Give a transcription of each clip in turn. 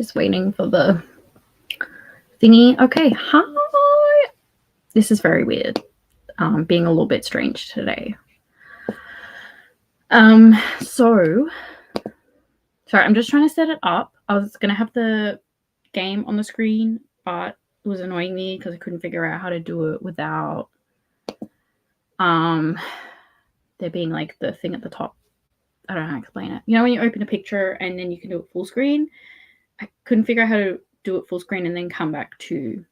Just waiting for the thingy. Okay, hi. This is very weird. Being a little bit strange today. Sorry, I'm just trying to set it up. I was gonna have the game on the screen, but it was annoying me because I couldn't figure out how to do it without there being like the thing at the top. I don't know how to explain it. You know when you open a picture and then you can do it full screen? I couldn't figure out how to do it full screen and then come back to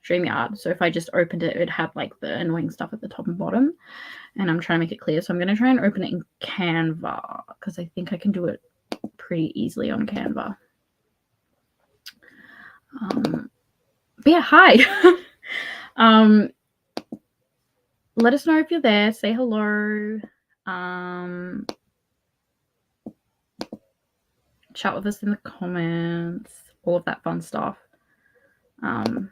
StreamYard. So if I just opened it, it had like the annoying stuff at the top and bottom, and I'm trying to make it clear. So I'm going to try and open it in Canva because I think I can do it pretty easily on Canva. But yeah, hi. Let us know if you're there. Say hello. Chat with us in the comments. All of that fun stuff. If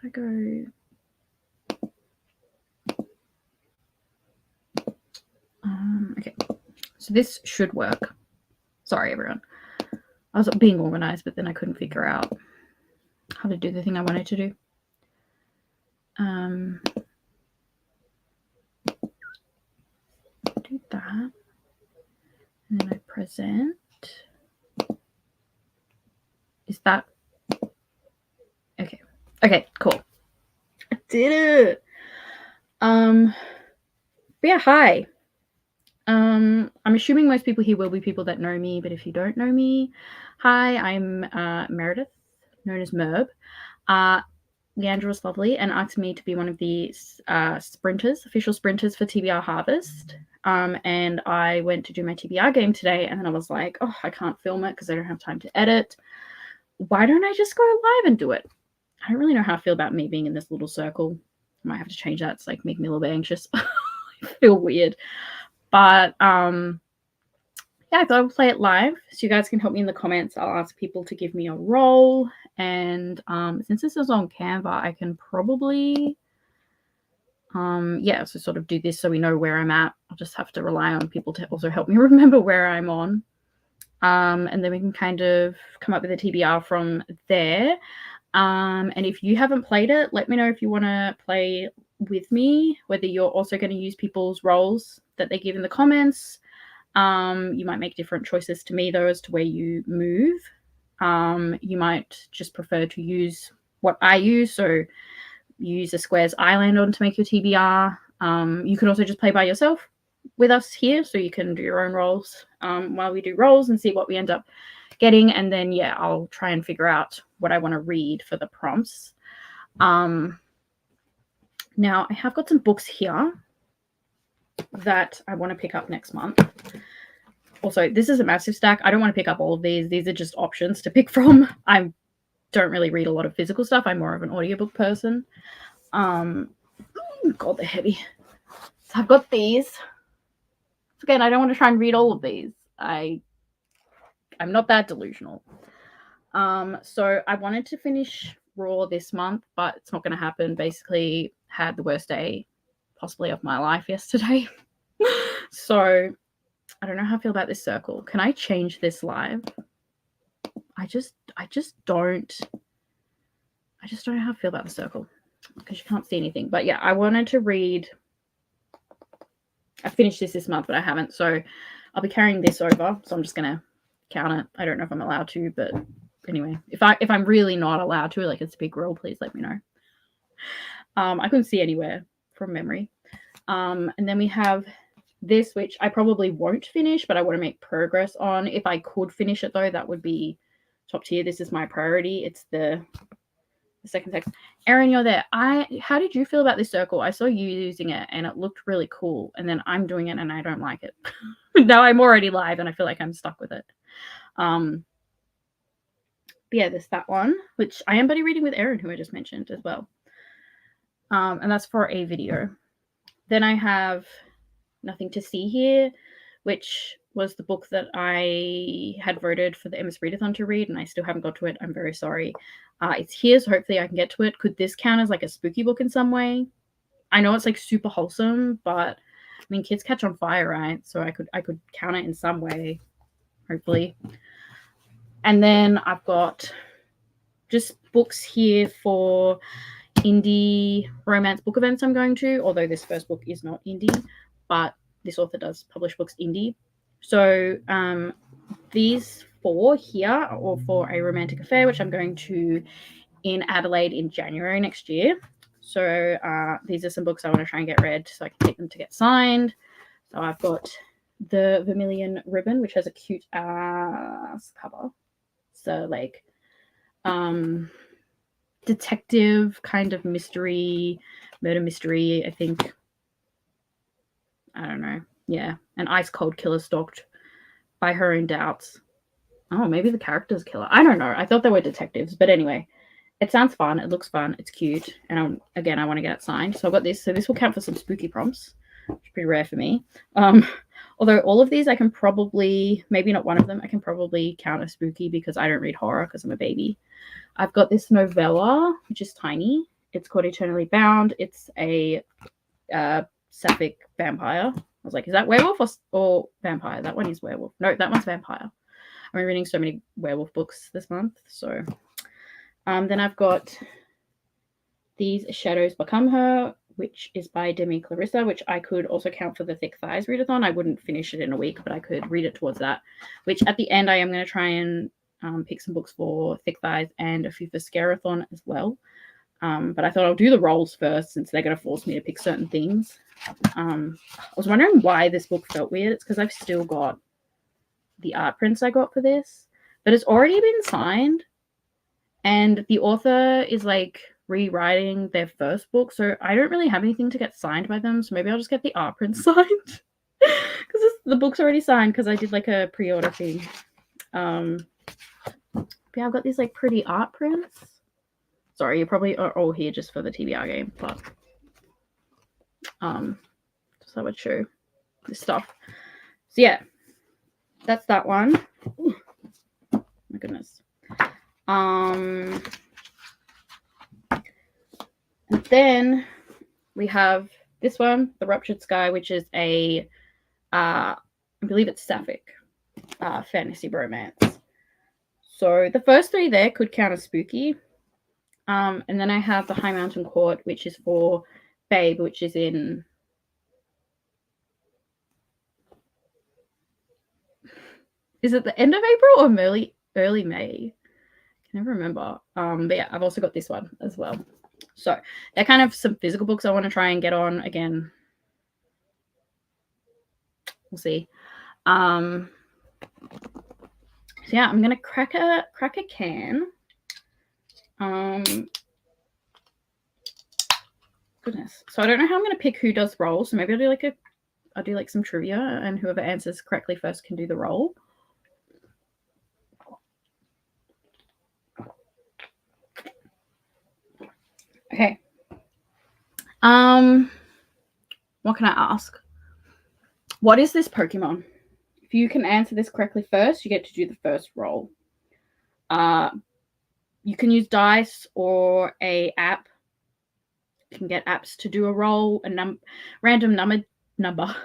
I go... okay, so this should work. Sorry, everyone. I was being organized, but then I couldn't figure out how to do the thing I wanted to do. Do that. And then I present. Is that... okay. Okay, cool. I did it. But yeah, hi. I'm assuming most people here will be people that know me, but if you don't know me, hi, I'm Meredith, known as Merb. Leandra was lovely and asked me to be one of the official sprinters for TBR Harvest. And I went to do my TBR game today, and then I was like, oh, I can't film it because I don't have time to edit. Why don't I just go live and do it? I don't really know how I feel about me being in this little circle. I might have to change that. It's like making me a little bit anxious. I feel weird. But yeah, I thought I would play it live. So you guys can help me in the comments. I'll ask people to give me a role. And since this is on Canva, I can probably yeah, so sort of do this so we know where I'm at. I'll just have to rely on people to also help me remember where I'm on. And then we can kind of come up with a TBR from there. And if you haven't played it, let me know if you want to play with me, whether you're also going to use people's roles that they give in the comments. You might make different choices to me, though, as to where you move. You might just prefer to use what I use. So you use the squares I land on to make your TBR. You can also just play by yourself with us here. So you can do your own roles while we do roles and see what we end up getting. And then, yeah, I'll try and figure out what I want to read for the prompts. Now, I have got some books here that I want to pick up next month. Also, this is a massive stack. I don't want to pick up all of these. These are just options to pick from. I don't really read a lot of physical stuff. I'm more of an audiobook person. God, they're heavy. So I've got these. Again, I don't want to try and read all of these. I'm not that delusional. So I wanted to finish Raw this month, but it's not going to happen. Basically, had the worst day possibly of my life yesterday. So I don't know how I feel about this circle. Can I change this live? I just don't know how I feel about the circle because you can't see anything. But yeah, I wanted to read. I finished this month, but I haven't. So I'll be carrying this over. So I'm just going to count it. I don't know if I'm allowed to, but anyway, if I'm really not allowed to, like it's a big rule, please let me know. I couldn't see anywhere from memory. And then we have this, which I probably won't finish, but I want to make progress on. If I could finish it, though, that would be top tier. This is my priority. It's the second text. Erin, you're there. How did you feel about this circle? I saw you using it, and it looked really cool. And then I'm doing it, and I don't like it. Now I'm already live, and I feel like I'm stuck with it. But yeah, there's that one, which I am buddy reading with Erin, who I just mentioned as well. And that's for a video. Then I have Nothing to See Here, which was the book that I had voted for the MS Readathon to read, and I still haven't got to it. I'm very sorry. It's here, so hopefully I can get to it. Could this count as like a spooky book in some way? I know it's like super wholesome, but I mean, kids catch on fire, right? So I could count it in some way, hopefully. And then I've got just books here for indie romance book events I'm going to, although this first book is not indie, but this author does publish books indie. So these 4 here are all for a romantic affair, which I'm going to in Adelaide in January next year. So these are some books I want to try and get read so I can take them to get signed. So I've got The Vermilion Ribbon, which has a cute ass cover. So like detective kind of mystery, murder mystery, I think. I don't know. Yeah. An ice cold killer stalked by her own doubts. Oh, maybe the character's killer. I don't know. I thought they were detectives. But anyway, it sounds fun. It looks fun. It's cute. And again, I want to get it signed. So I've got this. So this will count for some spooky prompts, which is pretty rare for me. Although all of these I can probably, maybe not one of them, I can probably count as spooky because I don't read horror because I'm a baby. I've got this novella, which is tiny. It's called Eternally Bound. It's a sapphic vampire. I was like, is that werewolf or vampire? That one is werewolf. No, that one's vampire. I'm reading so many werewolf books this month. So then I've got These Shadows Become Her, which is by Demi Clarissa, which I could also count for the Thick Thighs readathon. I wouldn't finish it in a week, but I could read it towards that, which at the end I am going to try and pick some books for Thick Thighs and a few for Scarathon as well. But I thought I'll do the rolls first since they're going to force me to pick certain things. I was wondering why this book felt weird. It's because I've still got the art prints I got for this, but it's already been signed. And the author is like rewriting their first book, so I don't really have anything to get signed by them. So maybe I'll just get the art prints signed because the book's already signed because I did like a pre-order thing. Yeah, I've got these like pretty art prints. Sorry, you probably are all here just for the TBR game, but just I would show this stuff. So yeah, that's that one. Ooh, my goodness. And then we have this one, The Ruptured Sky, which is a I believe it's sapphic fantasy romance. So the first 3 there could count as spooky. And then I have The High Mountain Court, which is for Babe, which is in... Is it the end of April or early May? I can never remember. But yeah, I've also got this one as well. So they're kind of some physical books I want to try and get on again. We'll see. So yeah, I'm gonna crack a can. Goodness. So I don't know how I'm gonna pick who does rolls. So maybe I'll do like some trivia, and whoever answers correctly first can do the roll. Okay. What can I ask? What is this Pokemon? If you can answer this correctly first, you get to do the first roll. You can use dice or a app. You can get apps to do a roll, a random number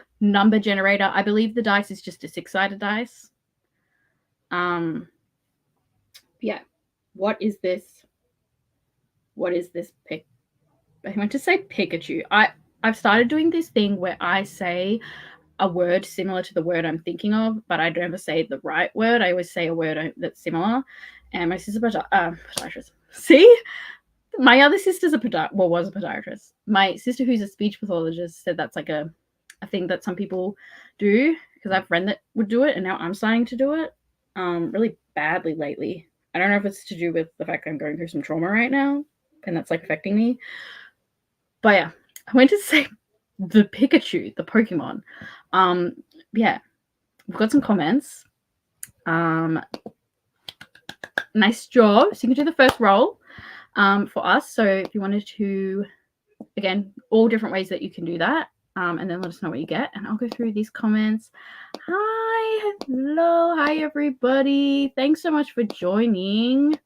generator. I believe the dice is just a 6-sided dice. Yeah. What is this? What is this pick? I meant to say Pikachu. I've started doing this thing where I say a word similar to the word I'm thinking of, but I don't ever say the right word. I always say a word that's similar. And my sister, podiatrist. See? My other sister's was a podiatrist. My sister, who's a speech pathologist, said that's like a thing that some people do, because I have a friend that would do it, and now I'm starting to do it really badly lately. I don't know if it's to do with the fact I'm going through some trauma right now, and that's like affecting me. But yeah, I went to say the Pikachu, the Pokemon. Yeah, we've got some comments. Nice job. So you can do the first roll for us. So if you wanted to, again, all different ways that you can do that. And then let us know what you get. And I'll go through these comments. Hi, hello, hi everybody. Thanks so much for joining.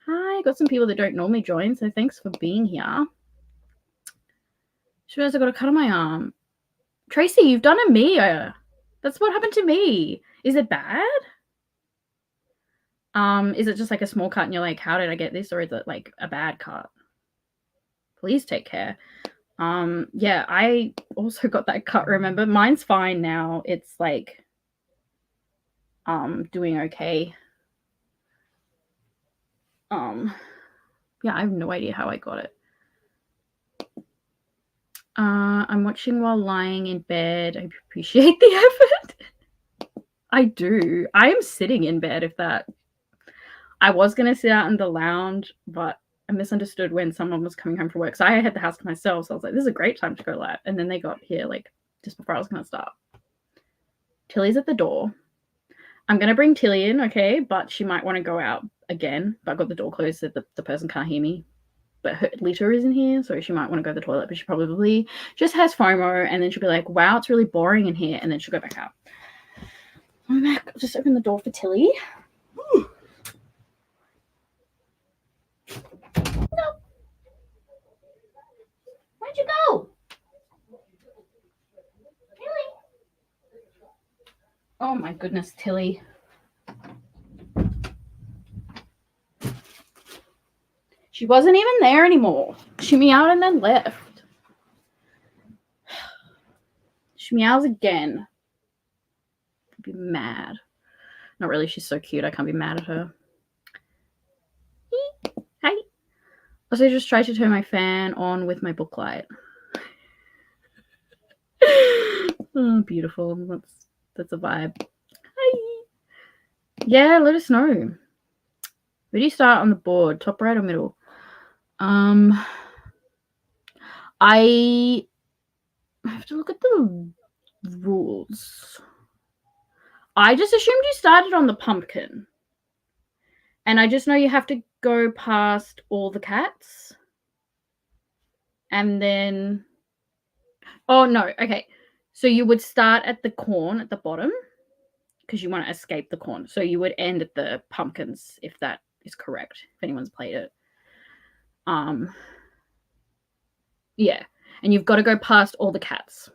Hi, got some people that don't normally join, so thanks for being here. Just realized I got a cut on my arm. Tracy, you've done a Mia. That's what happened to me. Is it bad? Is it just like a small cut and you're like, how did I get this? Or is it like a bad cut? Please take care. Yeah, I also got that cut, remember? Mine's fine now. It's like doing okay. Yeah, I have no idea how I got it. I'm watching while lying in bed. I appreciate the effort. I do. I am sitting in bed if that. I was going to sit out in the lounge, but I misunderstood when someone was coming home from work. So I had the house to myself. So I was like, this is a great time to go live. And then they got here like just before I was going to start. Tilly's at the door. I'm going to bring Tilly in, okay? But she might want to go out again. But I've got the door closed so the person can't hear me. But her Lita isn't here, so she might want to go to the toilet. But she probably just has FOMO. And then she'll be like, wow, it's really boring in here. And then she'll go back out. I'm back. I'll just open the door for Tilly. No. Where'd you go? Tilly. Oh my goodness, Tilly. She wasn't even there anymore. She meowed and then left. She meows again. I'd be mad. Not really, she's so cute. I can't be mad at her. Hi. Also, just tried to turn my fan on with my book light. Oh, beautiful. That's a vibe. Hi. Yeah, let us know. Where do you start on the board? Top right or middle? I have to look at the rules. I just assumed you started on the pumpkin. And I just know you have to go past all the cats. And then... Oh, no. Okay. So you would start at the corn at the bottom because you want to escape the corn. So you would end at the pumpkins if that is correct, if anyone's played it. Yeah. And you've got to go past all the cats.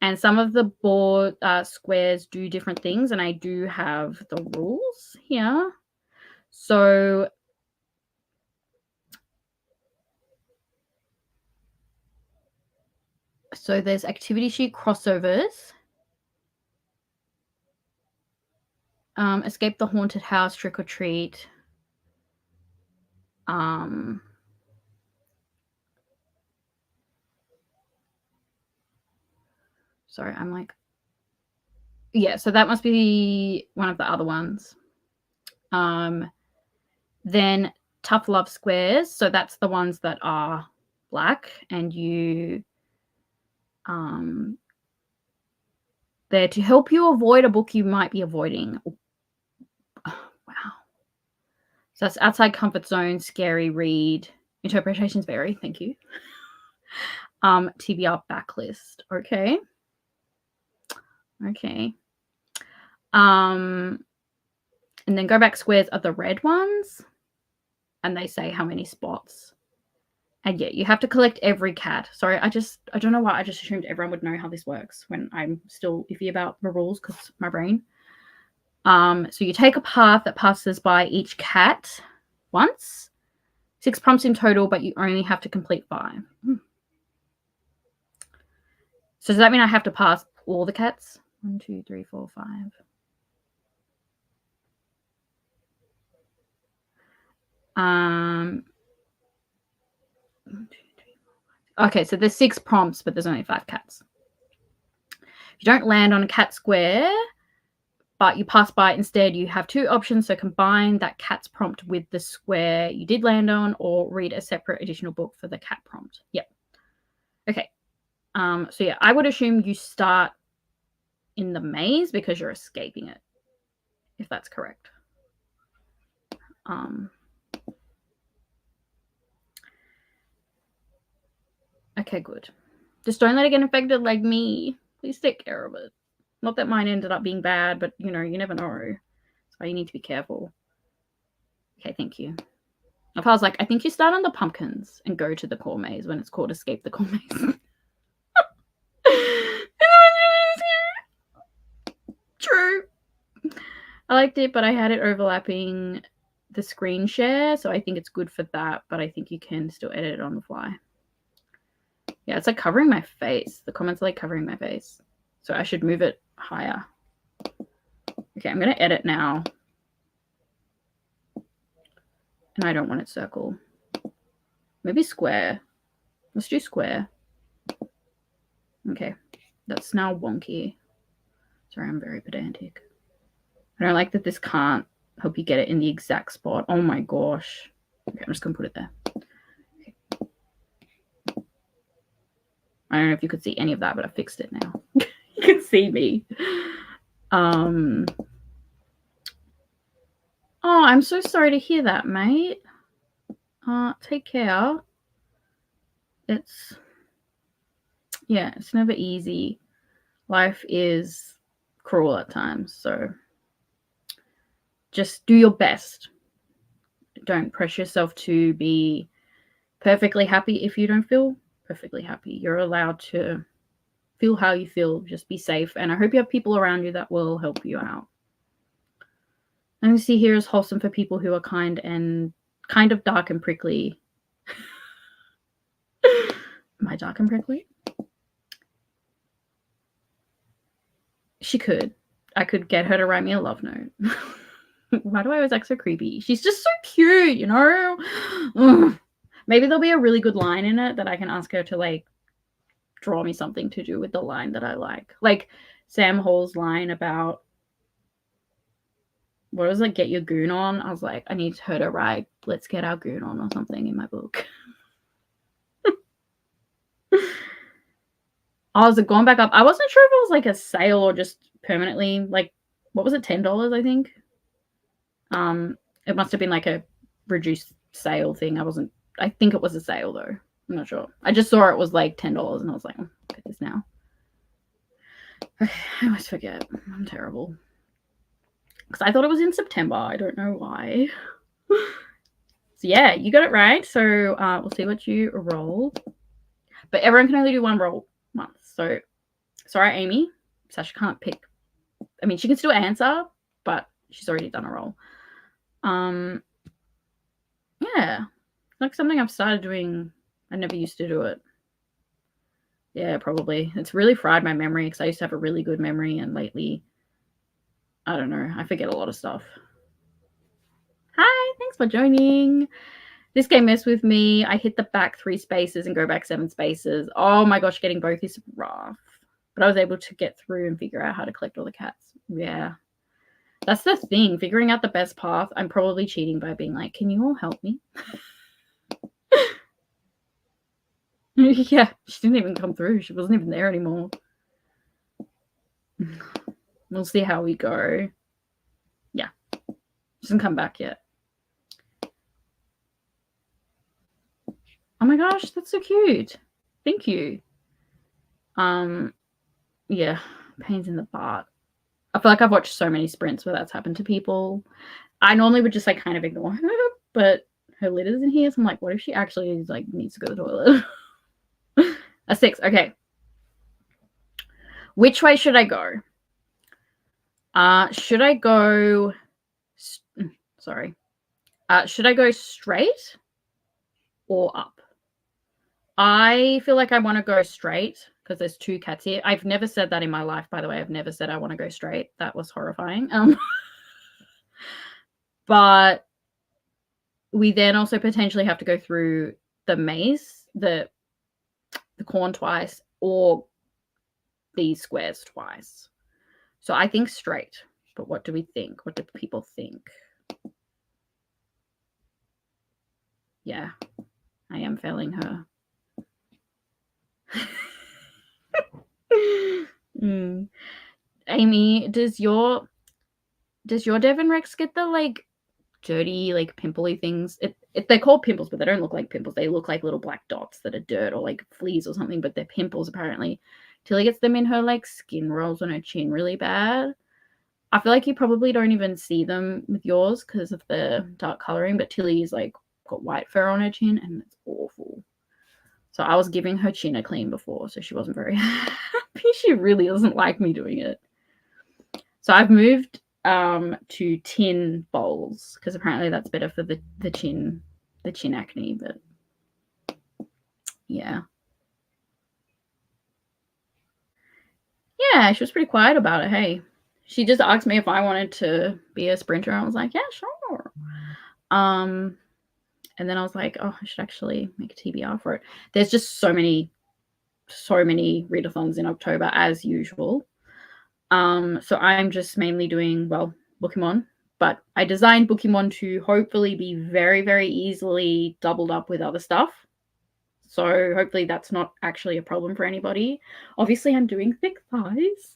And some of the board squares do different things. And I do have the rules here. So there's activity sheet crossovers. Escape the haunted house, trick or treat. Sorry, I'm like... Yeah, so that must be one of the other ones. Then tough love squares. So that's the ones that are black and you... they're to help you avoid a book you might be avoiding. Oh, wow. So that's outside comfort zone, scary read. Interpretations vary. Thank you. TBR backlist. Okay. Okay. And then go back squares are the red ones. And they say how many spots. And yeah, you have to collect every cat. Sorry, I don't know why I just assumed everyone would know how this works when I'm still iffy about the rules because my brain. So you take a path that passes by each cat once. 6 prompts in total, but you only have to complete 5. So does that mean I have to pass all the cats? 1, 2, 3, 4, 5. Okay, so there's 6 prompts, but there's only 5 cats. If you don't land on a cat square, but you pass by it instead, you have 2 options. So combine that cat's prompt with the square you did land on, or read a separate additional book for the cat prompt. Yep. Okay. So yeah, I would assume you start in the maze because you're escaping it, if that's correct. Okay, good. Just don't let it get infected like me. Please take care of it. Not that mine ended up being bad, but, you know, you never know. So you need to be careful. Okay, thank you. If I was like, I think you start on the pumpkins and go to the core maze when it's called Escape the Core Maze. I liked it, but I had it overlapping the screen share, so I think it's good for that, but I think you can still edit it on the fly. Yeah, it's like covering my face. The comments are like covering my face. So I should move it higher. Okay, I'm going to edit now. And I don't want it circle. Maybe square. Let's do square. Okay, that's now wonky. Sorry, I'm very pedantic. I don't like that this can't help you get it in the exact spot. Oh my gosh. Okay, I'm just going to put it there. Okay. I don't know if you could see any of that, but I fixed it now. You can see me. Oh, I'm so sorry to hear that, mate. Take care. It's never easy. Life is cruel at times, so just do your best. Don't pressure yourself to be perfectly happy if you don't feel perfectly happy. You're allowed to feel how you feel. Just be safe, and I hope you have people around you that will help you out. And see here is wholesome for people who are kind of dark and prickly. Am I dark and prickly? She could. I could get her to write me a love note. Why do I always act so creepy? She's just so cute, you know? Ugh. Maybe there'll be a really good line in it that I can ask her to, like, draw me something to do with the line that I like. Like Sam Hall's line about, what was it, get your goon on? I was like, I need her to write, let's get our goon on or something in my book. I was going back up. I wasn't sure if it was like a sale or just permanently, like, what was it, $10, I think? It must have been like a reduced sale thing. I think it was a sale though. I'm not sure. I just saw it was like $10 and I was like, oh, get this now. I always forget. I'm terrible. Because I thought it was in September. I don't know why. So yeah, you got it right. So we'll see what you rolled. But everyone can only do one roll once. So sorry, Amy. Sasha can't pick. I mean, she can still answer, but she's already done a roll. Yeah. Like something I've started doing. I never used to do it. Yeah, probably. It's really fried my memory because I used to have a really good memory, and lately, I don't know, I forget a lot of stuff. Hi, thanks for joining. This game messed with me. I hit the back 3 spaces and go back 7 spaces. Oh my gosh, getting both is rough. But I was able to get through and figure out how to collect all the cats. Yeah. That's the thing, figuring out the best path. I'm probably cheating by being like, can you all help me? Yeah, she didn't even come through. She wasn't even there anymore. We'll see how we go. Yeah. She hasn't come back yet. Oh my gosh, that's so cute. Thank you. Yeah, pains in the butt. I feel like I've watched so many sprints where that's happened to people. I normally would just like kind of ignore her, but her litter's in here, so I'm like, what if she actually is like needs to go to the toilet? A 6. Okay. Which way should I go? Should I go? Sorry. Should I go straight or up? I feel like I want to go straight because there's 2 cats here. I've never said that in my life, by the way. I've never said I want to go straight. That was horrifying. But we then also potentially have to go through the maze, the corn twice, or these squares twice. So I think straight. But what do we think? What do people think? Yeah, I am failing her. Amy, does your Devon Rex get the like dirty, like pimply things? They're called pimples, but they don't look like pimples. They look like little black dots that are dirt or like fleas or something, but they're pimples apparently. Tilly gets them in her like skin rolls on her chin really bad. I feel like you probably don't even see them with yours because of the dark coloring, but Tilly's like got white fur on her chin and it's awful. So I was giving her chin a clean before, so she wasn't very happy. She really doesn't like me doing it. So I've moved to tin bowls, because apparently that's better for the chin acne. But yeah, she was pretty quiet about it. Hey, she just asked me if I wanted to be a sprinter. I was like, yeah, sure. And then I was like, oh, I should actually make a TBR for it. There's just so many readathons in October as usual. So I'm just mainly doing, well, Pokemon, but I designed Pokemon to hopefully be very, very easily doubled up with other stuff. So hopefully that's not actually a problem for anybody. Obviously, I'm doing thick thighs.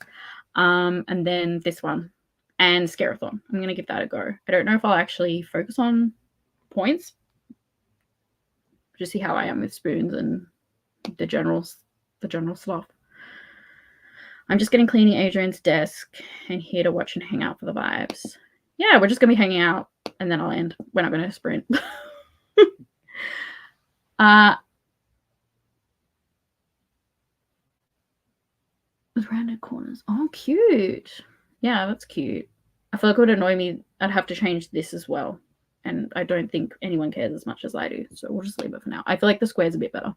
And then this one and Scarathon. I'm going to give that a go. I don't know if I'll actually focus on points. Just see how I am with spoons and the general stuff. I'm just getting cleaning Adrian's desk and here to watch and hang out for the vibes. Yeah, we're just going to be hanging out and then I'll end. We're not going to sprint. Rounded corners. Oh, cute. Yeah, that's cute. I feel like it would annoy me. I'd have to change this as well. And I don't think anyone cares as much as I do. So we'll just leave it for now. I feel like the square's a bit better.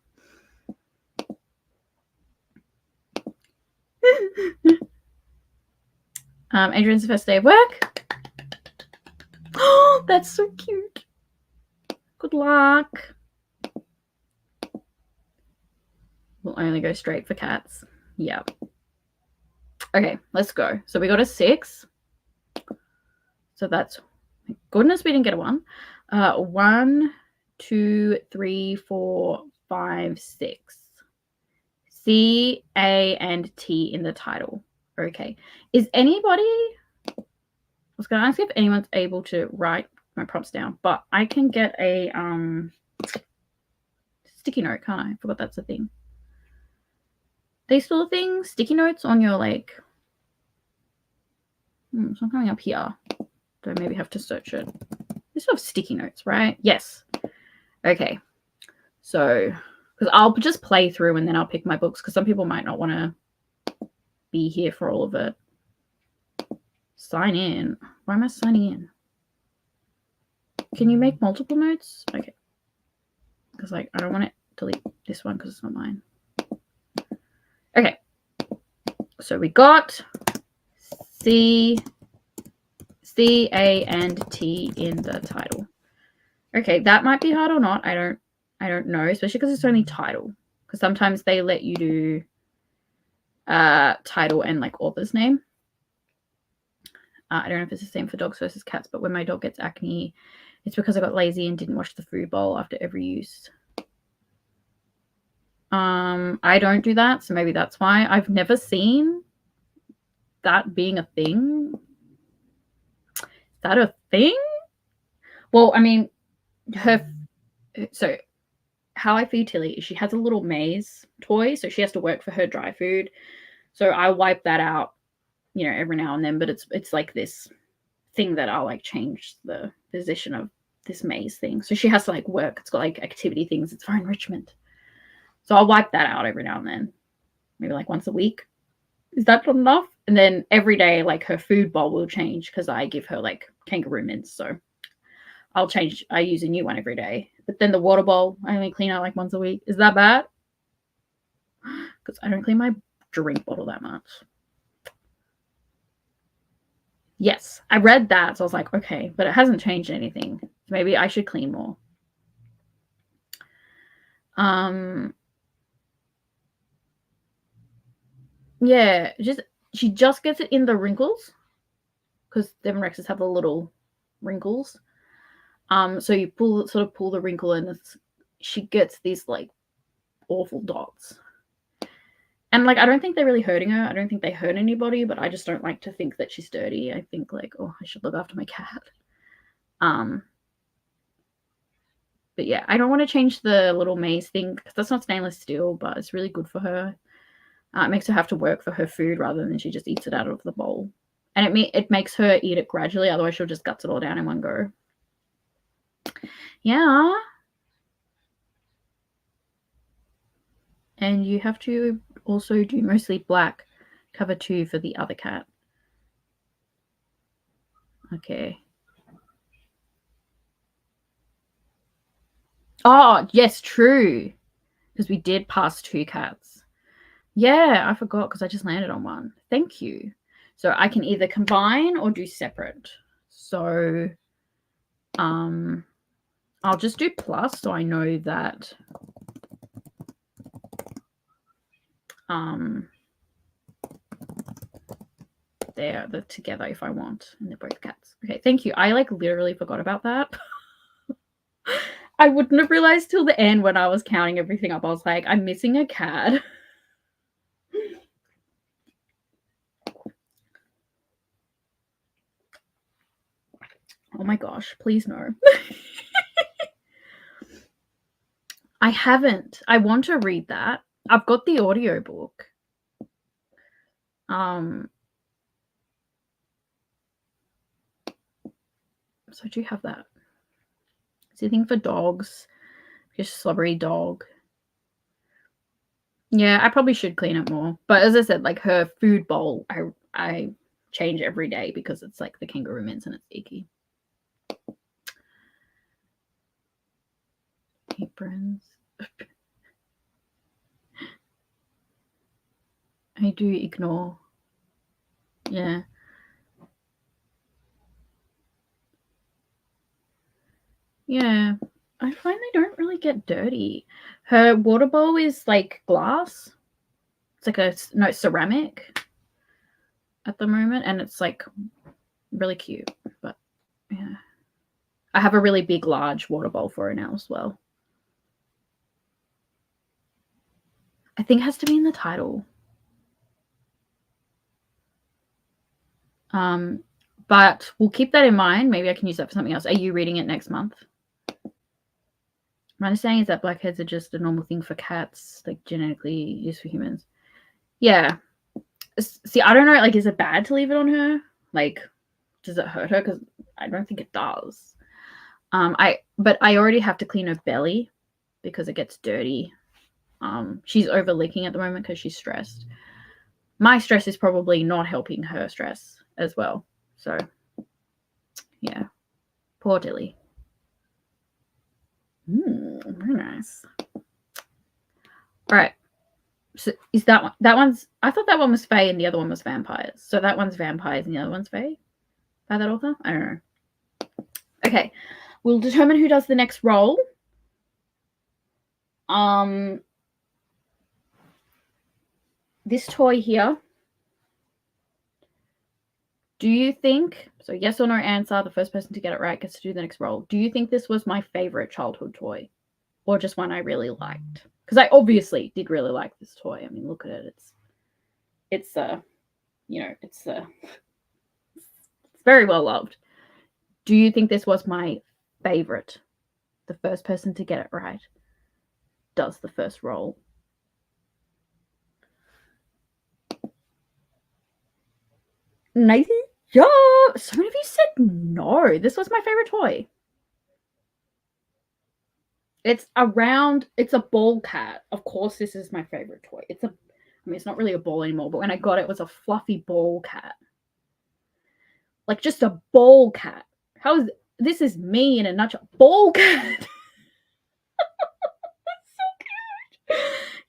Adrian's first day of work. Oh, that's so cute. Good luck. We'll only go straight for cats. Yeah. Okay, let's go. So we got a 6. So that's, thank goodness we didn't get a 1. 1, 2, 3, 4, 5, 6. C, A, and T in the title. Okay. Is anybody, I was going to ask if anyone's able to write my prompts down, but I can get a sticky note, can't I? I forgot that's a thing. They still a thing? Sticky notes on your, like, it's not coming up here. Do I maybe have to search it? They still have sticky notes, right? Yes. Okay. So, because I'll just play through and then I'll pick my books, because some people might not want to be here for all of it. Sign in. Why am I signing in? Can you make multiple notes? Okay. Because, like, I don't want to delete this one because it's not mine. Okay. So we got C, A, and T in the title. Okay, that might be hard or not. I don't know, especially because it's only title. Because sometimes they let you do title and, like, author's name. I don't know if it's the same for dogs versus cats, but when my dog gets acne, it's because I got lazy and didn't wash the food bowl after every use. I don't do that, so maybe that's why. I've never seen that being a thing. Is that a thing? Well, I mean, so how I feed Tilly is she has a little maze toy, so she has to work for her dry food. So I wipe that out, every now and then, but it's like this thing that I'll, like, change the position of this maze thing. So she has to, like, work. It's got, like, activity things. It's for enrichment. So I'll wipe that out every now and then, maybe like once a week. Is that not enough? And then every day, like, her food bowl will change because I give her, like, kangaroo mints. So I use a new one every day. But then the water bowl, I only clean out like once a week. Is that bad? Because I don't clean my drink bottle that much. Yes, I read that. So I was like, okay, but it hasn't changed anything. So maybe I should clean more. Yeah, she just gets it in the wrinkles, because Devon Rexes have the little wrinkles. So you pull the wrinkle and she gets these, like, awful dots. And, like, I don't think they're really hurting her. I don't think they hurt anybody, but I just don't like to think that she's dirty. I think, like, oh, I should look after my cat. But yeah, I don't want to change the little maze thing because that's not stainless steel, but it's really good for her. It makes her have to work for her food rather than she just eats it out of the bowl. And it makes her eat it gradually, otherwise she'll just guts it all down in one go. Yeah. And you have to also do mostly black cover 2 for the other cat. Okay. Oh, yes, true. Because we did pass 2 cats. Yeah, I forgot because I just landed on one. Thank you. So I can either combine or do separate. So I'll just do plus so I know that they're together if I want, and they're both cats. Okay, thank you. I like literally forgot about that. I wouldn't have realized till the end when I was counting everything up. I was like, I'm missing a cat. Oh my gosh, please no. I haven't. I want to read that. I've got the audiobook. So do you have that? Is anything for dogs? Just slobbery dog. Yeah, I probably should clean it more. But as I said, like her food bowl, I change every day because it's like the kangaroo mints and it's icky. Aprons. I do ignore. Yeah. Yeah. I find they don't really get dirty. Her water bowl is like glass. It's like ceramic at the moment, and it's like really cute. But yeah. I have a really big, large water bowl for her now as well. I think it has to be in the title. But we'll keep that in mind. Maybe I can use that for something else. Are you reading it next month? My understanding is that blackheads are just a normal thing for cats, like genetically used for humans. Yeah. See, I don't know. Like, is it bad to leave it on her? Like, does it hurt her? Because I don't think it does. But I already have to clean her belly because it gets dirty. She's over licking at the moment because she's stressed. My stress is probably not helping her stress as well. So, yeah. Poor Dilly. Very nice. All right. So is that one? That one's. I thought that one was Fae and the other one was vampires. So that one's vampires and the other one's Fae. By that author? I don't know. Okay. We'll determine who does the next roll. This toy here. Do you think, so yes or no answer, the first person to get it right gets to do the next roll. Do you think this was my favorite childhood toy? Or just one I really liked? Because I obviously did really like this toy. I mean, look at it. It's very well loved. Do you think this was my favorite? The first person to get it right does the first roll. Nathan? Yeah, so many of you said no. This was my favorite toy. It's a ball cat. Of course, this is my favorite toy. It's not really a ball anymore, but when I got it, it was a fluffy ball cat. Like just a ball cat. This is me in a nutshell. Ball cat. That's so cute.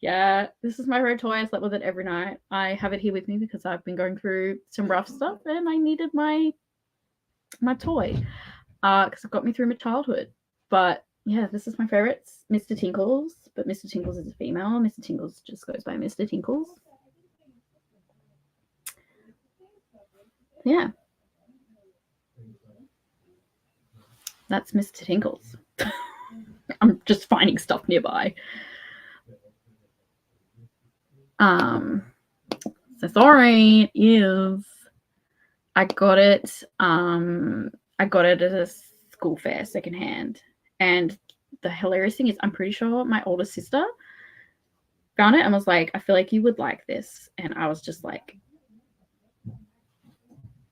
Yeah, this is my favorite toy. I slept with it every night. I have it here with me because I've been going through some rough stuff and I needed my toy because it got me through my childhood. But yeah, this is my favorite. It's Mr. Tinkles, but Mr. Tinkles is a female. Mr. Tinkles just goes by Mr. Tinkles. Yeah. That's Mr. Tinkles. I'm just finding stuff nearby. So sorry, it is. I got it at a school fair secondhand. And the hilarious thing is I'm pretty sure my older sister found it and was like, I feel like you would like this. And I was just like,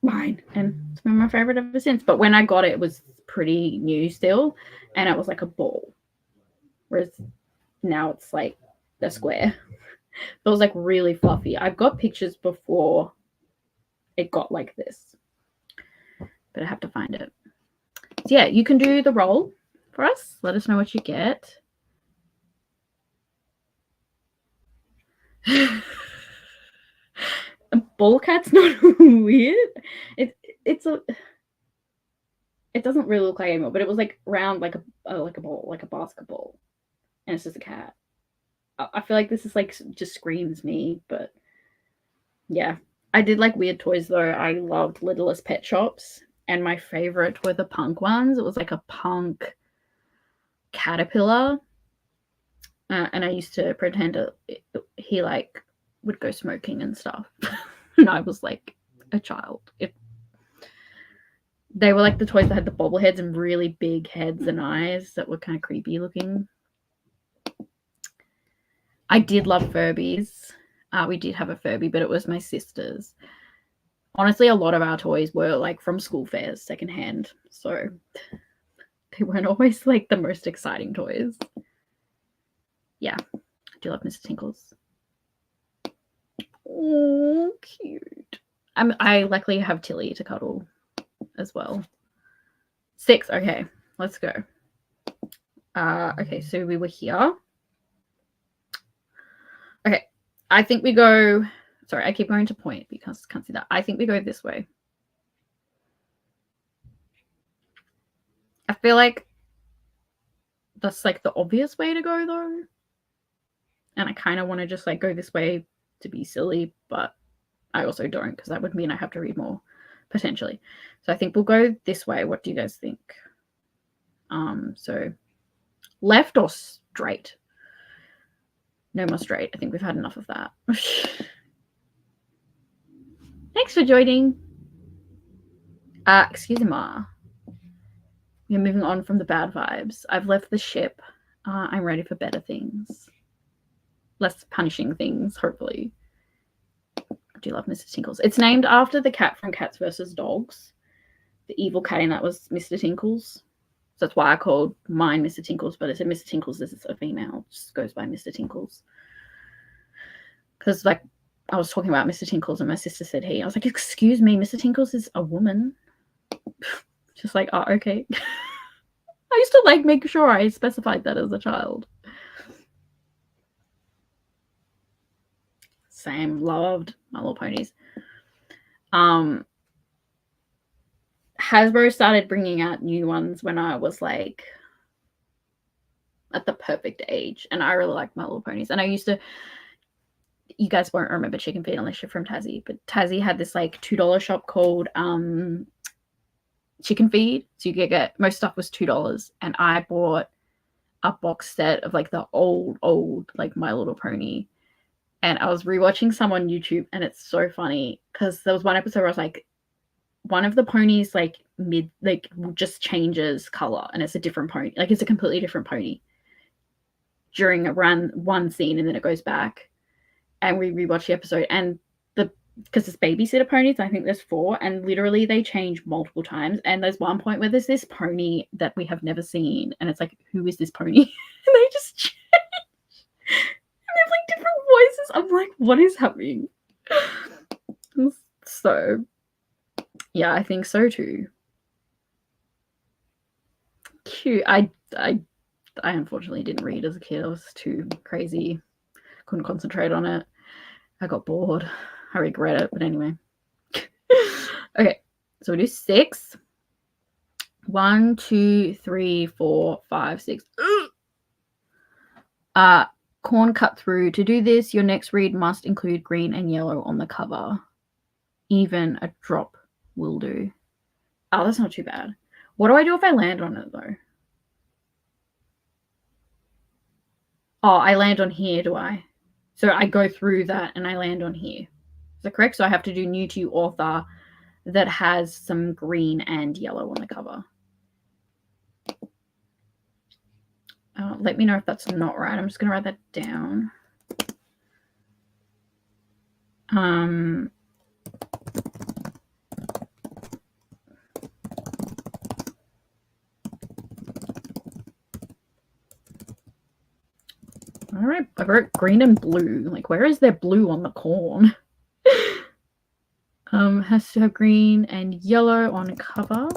mine. And it's been my favorite ever since. But when I got it, it was pretty new still. And it was like a ball. Whereas now it's like a square. It was like really fluffy. I've got pictures before it got like this. but I have to find it. So yeah, you can do the roll for us. Let us know what you get. A ball cat's not weird. It doesn't really look like anymore, but it was like round like a ball, like a basketball, and it's just a cat. I feel like this is like just screams me, but yeah. I did like weird toys though. I loved Littlest Pet Shops, and my favorite were the punk ones. It was like a punk caterpillar, and I used to pretend he like would go smoking and stuff. And I was like a child. They were like the toys that had the bobbleheads and really big heads and eyes that were kind of creepy looking. I did love Furbies. We did have a Furby, but it was my sister's. Honestly, a lot of our toys were like from school fairs, secondhand. So they weren't always like the most exciting toys. Yeah, I do love Mr. Tinkles. Oh, cute. I luckily have Tilly to cuddle as well. 6. Okay, let's go. Okay, so we were here. Okay, I think we go. Sorry, I keep going to point because I can't see that. I think we go this way. I feel like that's like the obvious way to go though. And I kind of want to just like go this way to be silly, but I also don't because that would mean I have to read more potentially. So I think we'll go this way. What do you guys think? So left or straight? No more straight. I think we've had enough of that. Thanks for joining. Excuse me. We're moving on from the bad vibes. I've left the ship. I'm ready for better things. Less punishing things, hopefully. I do love Mr. Tinkles. It's named after the cat from Cats vs. Dogs. The evil cat in that was Mr. Tinkles. So that's why I called mine Mr. Tinkles, but it's a Mr. Tinkles. This is a female. It just goes by Mr. Tinkles. Because, like, I was talking about Mr. Tinkles and my sister said he. I was like, excuse me, Mr. Tinkles is a woman. Just like, oh, okay. I used to, like, make sure I specified that as a child. Same. Loved My Little Ponies. Hasbro started bringing out new ones when I was like at the perfect age, and I really like My Little Ponies. And I used to, you guys won't remember Chicken Feed unless you're from Tassie, but Tassie had this like $2 shop called Chicken Feed. So you could get, most stuff was $2, and I bought a box set of like the old like My Little Pony. And I was rewatching some on YouTube, and it's so funny because there was one episode where I was like, one of the ponies like just changes color, and it's a different pony, like it's a completely different pony during one scene, and then it goes back. And we rewatched the episode, and because it's babysitter ponies, I think there's 4, and literally they change multiple times. And there's one point where there's this pony that we have never seen, and it's like, who is this pony? And they just change. And they have like different voices. I'm like, what is happening? So yeah, I think so too. Cute. I unfortunately didn't read as a kid. I was too crazy. Couldn't concentrate on it. I got bored. I regret it, but anyway. Okay, so we do 6. 1, 2, 3, 4, 5, 6. Corn cut through. To do this, your next read must include green and yellow on the cover. Even a drop will do. Oh, that's not too bad. What do I do if I land on it, though? Oh, I land on here, do I? So I go through that and I land on here. Is that correct? So I have to do new to author that has some green and yellow on the cover. Let me know if that's not right. I'm just going to write that down. All right, I wrote green and blue. Like, where is there blue on the corn? Has to have green and yellow on cover.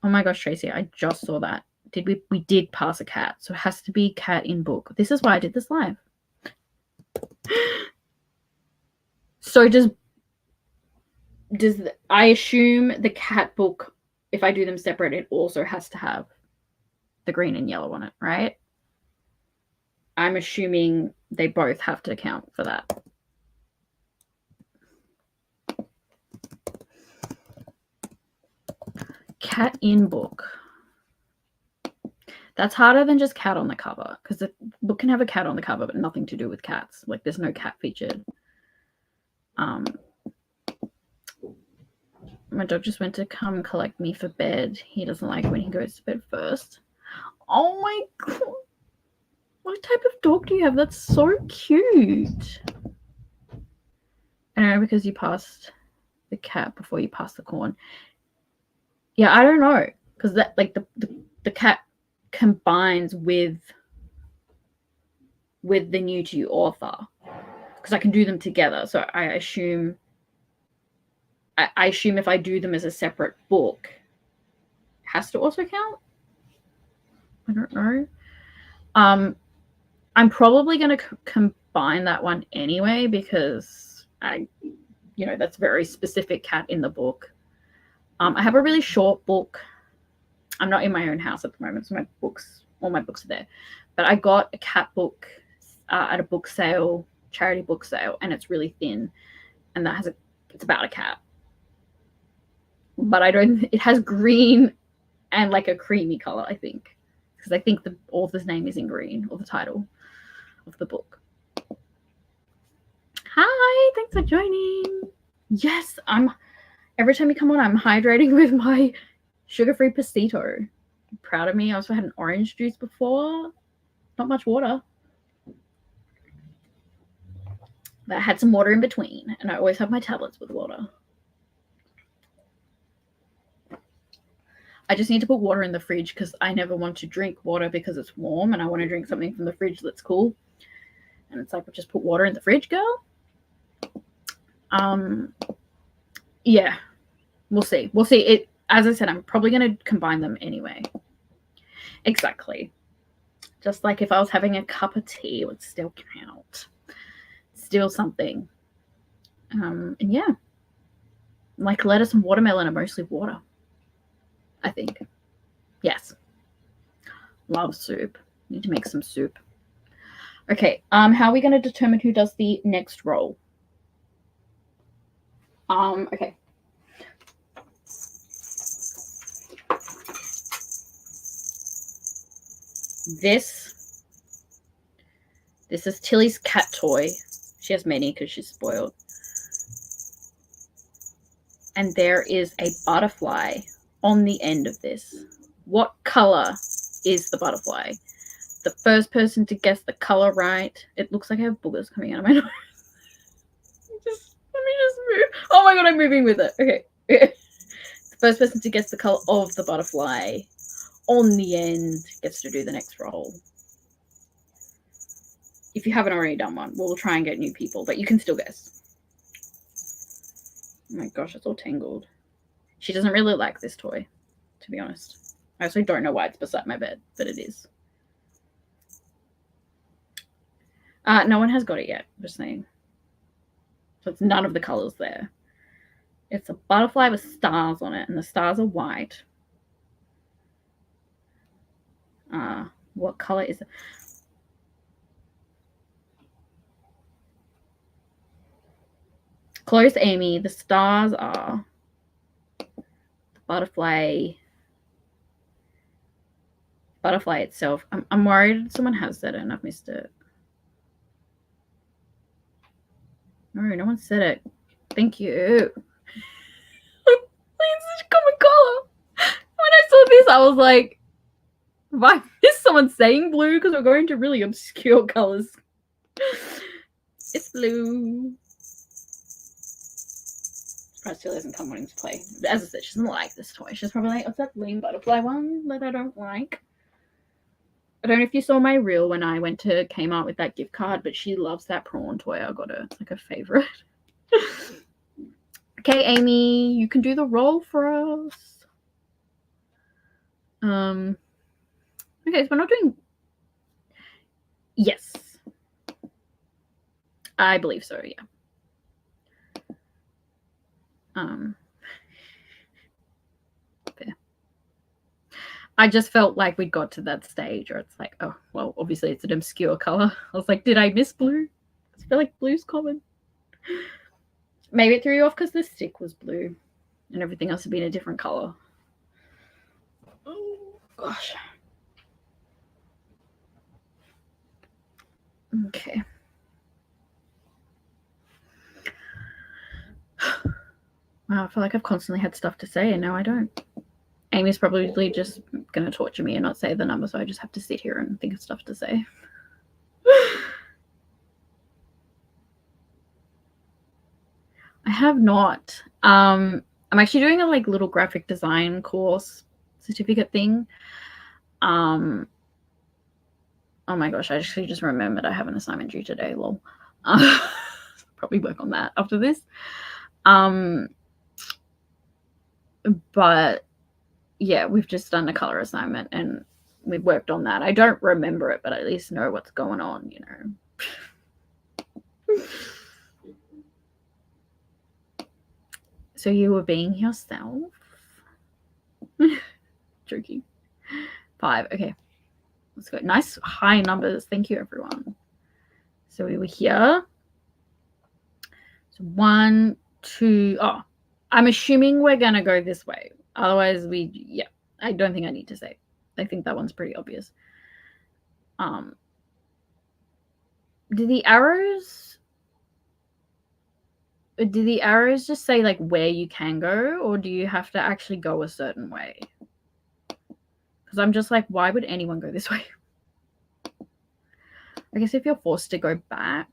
Oh my gosh, Tracy, I just saw that. We did pass a cat, so it has to be cat in book. This is why I did this live. So I assume the cat book, if I do them separate, it also has to have the green and yellow on it, right? I'm assuming they both have to count for that. Cat in book. That's harder than just cat on the cover, because the book can have a cat on the cover but nothing to do with cats. Like, there's no cat featured. My dog just went to come collect me for bed. He doesn't like when he goes to bed first. Oh my god. What type of dog do you have? That's so cute. I know, because you passed the cat before you passed the corn. Yeah, I don't know. Because that, like, the cat combines with the new to you author. Because I can do them together. So I assume if I do them as a separate book, it has to also count. I don't know. I'm probably going to combine that one anyway, because that's very specific cat in the book. I have a really short book. I'm not in my own house at the moment, so all my books are there. But I got a cat book at a book sale, charity book sale, and it's really thin, and it's about a cat. But it has green and like a creamy color, I think, because I think the author's name is in green, or the title of the book. Hi, thanks for joining. Yes, every time you come on, I'm hydrating with my sugar-free pasito. I'm proud of me. I also had an orange juice before. Not much water. But I had some water in between, and I always have my tablets with water. I just need to put water in the fridge because I never want to drink water because it's warm, and I want to drink something from the fridge that's cool. And it's like, just put water in the fridge, girl. Yeah, we'll see. It, as I said, I'm probably going to combine them anyway. Exactly. Just like if I was having a cup of tea, it would still count. Still something. And yeah, like lettuce and watermelon are mostly water, I think. Yes. Love soup. Need to make some soup. Okay, how are we going to determine who does the next roll? Okay. This is Tilly's cat toy. She has many because she's spoiled. And there is a butterfly on the end of this. What color is the butterfly? The first person to guess the color right. It looks like I have boogers coming out of my nose. Let me just move. Oh my god, I'm moving with it. Okay. The first person to guess the color of the butterfly on the end gets to do the next roll. If you haven't already done one, we'll try and get new people, but you can still guess. Oh my gosh, it's all tangled. She doesn't really like this toy, to be honest. I also don't know why it's beside my bed, but it is. No one has got it yet, just saying. So it's none of the colors there. It's a butterfly with stars on it, and the stars are white. What color is it? Close, Amy. The stars are the butterfly itself. I'm worried someone has said it and I've missed it. No one said it. Thank you. It's such a common color. When I saw this, I was like, have I missed someone saying blue? Because we're going to really obscure colors. It's blue. Surprised Tilly hasn't come wanting to play. As I said, she doesn't like this toy. She's probably like, what's that green butterfly one that I don't like? I don't know if you saw my reel when I went to Kmart with that gift card, but she loves that prawn toy. I got her. It's like a favorite. Okay, Amy, you can do the roll for us. Okay, so we're not doing... Yes. I believe so, yeah. Fair. I just felt like we'd got to that stage where it's like, oh, well, obviously it's an obscure color. I was like, did I miss blue? I feel like blue's common. Maybe it threw you off because the stick was blue and everything else had been a different color. Oh, gosh. Okay. Wow, I feel like I've constantly had stuff to say and now I don't. Amy's probably just going to torture me and not say the number, so I just have to sit here and think of stuff to say. I have not. I'm actually doing a like little graphic design course certificate thing. Oh my gosh, I actually just remembered I have an assignment due today, lol. Probably work on that after this. But yeah, we've just done a color assignment and we've worked on that. I don't remember it, but I at least know what's going on, you know. So you were being yourself? Joking. 5. Okay. Let's go. Nice high numbers. Thank you, everyone. So we were here. So 1, 2. Oh, I'm assuming we're going to go this way. Otherwise, yeah, I don't think I need to say. I think that one's pretty obvious. Do the arrows just say like where you can go, or do you have to actually go a certain way? Because I'm just like, why would anyone go this way? I guess if you're forced to go back.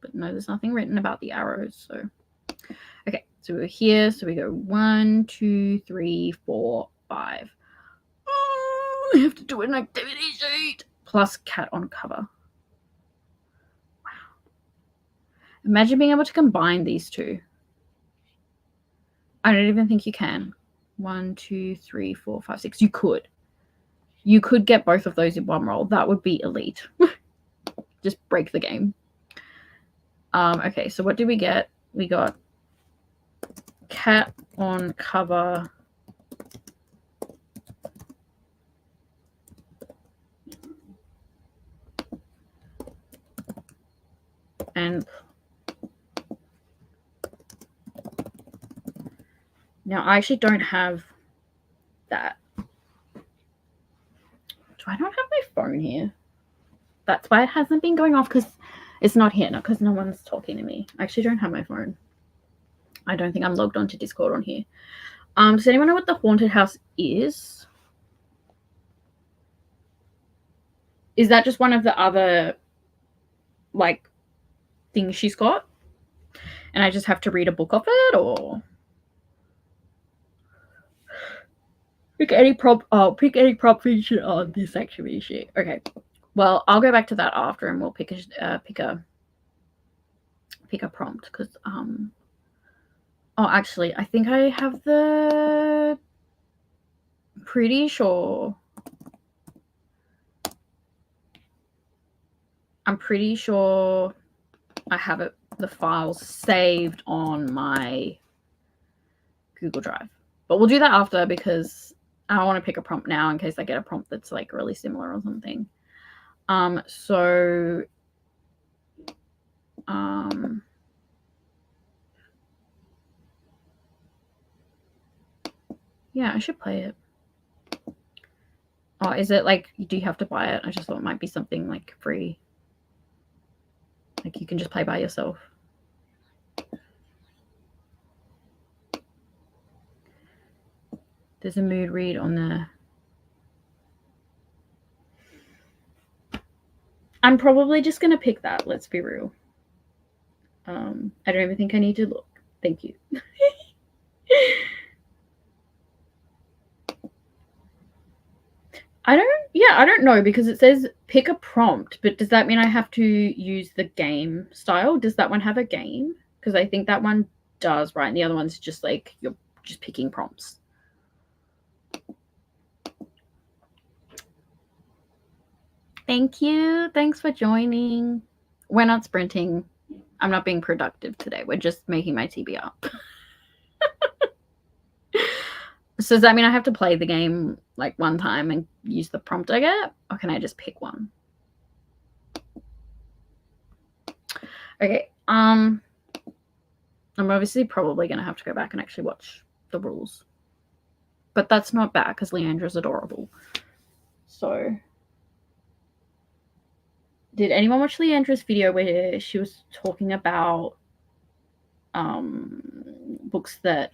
But no, there's nothing written about the arrows. So, okay, so we're here. So we go 1, 2, 3, 4, 5. I have to do an activity sheet. Plus cat on cover. Wow. Imagine being able to combine these two. I don't even think you can. 1, 2, 3, 4, 5, 6. You could. You could get both of those in one roll. That would be elite. Just break the game. Okay, so what did we get? We got cat on cover. And now I actually don't have that. Do I not have my phone here? That's why it hasn't been going off, because it's not here, not because no one's talking to me. I actually don't have my phone. I don't think I'm logged onto Discord on here. Does anyone know what the haunted house is? Is that just one of the other, like, things she's got? And I just have to read a book of it, or pick any prop feature on this activity sheet. Okay. Well, I'll go back to that after, and we'll pick a prompt, because oh, actually, I think I have the... Pretty sure. I'm pretty sure I have it, the files saved on my Google Drive. But we'll do that after, because I want to pick a prompt now in case I get a prompt that's like really similar or something. Yeah, I should play it. Oh, is it like, do you have to buy it? I just thought it might be something like free. Like you can just play by yourself. There's a mood read on there. I'm probably just going to pick that. Let's be real. I don't even think I need to look. Thank you. I don't know, because it says pick a prompt, but does that mean I have to use the game style? Does that one have a game? because I think that one does, right? And the other one's just like you're just picking prompts. Thank you. Thanks for joining. We're not sprinting. I'm not being productive today. We're just making my TBR. So does that mean I have to play the game like one time and use the prompt I get? Or can I just pick one? Okay. I'm obviously probably going to have to go back and actually watch the rules. But that's not bad because Leandra's adorable. So did anyone watch Leandra's video where she was talking about books that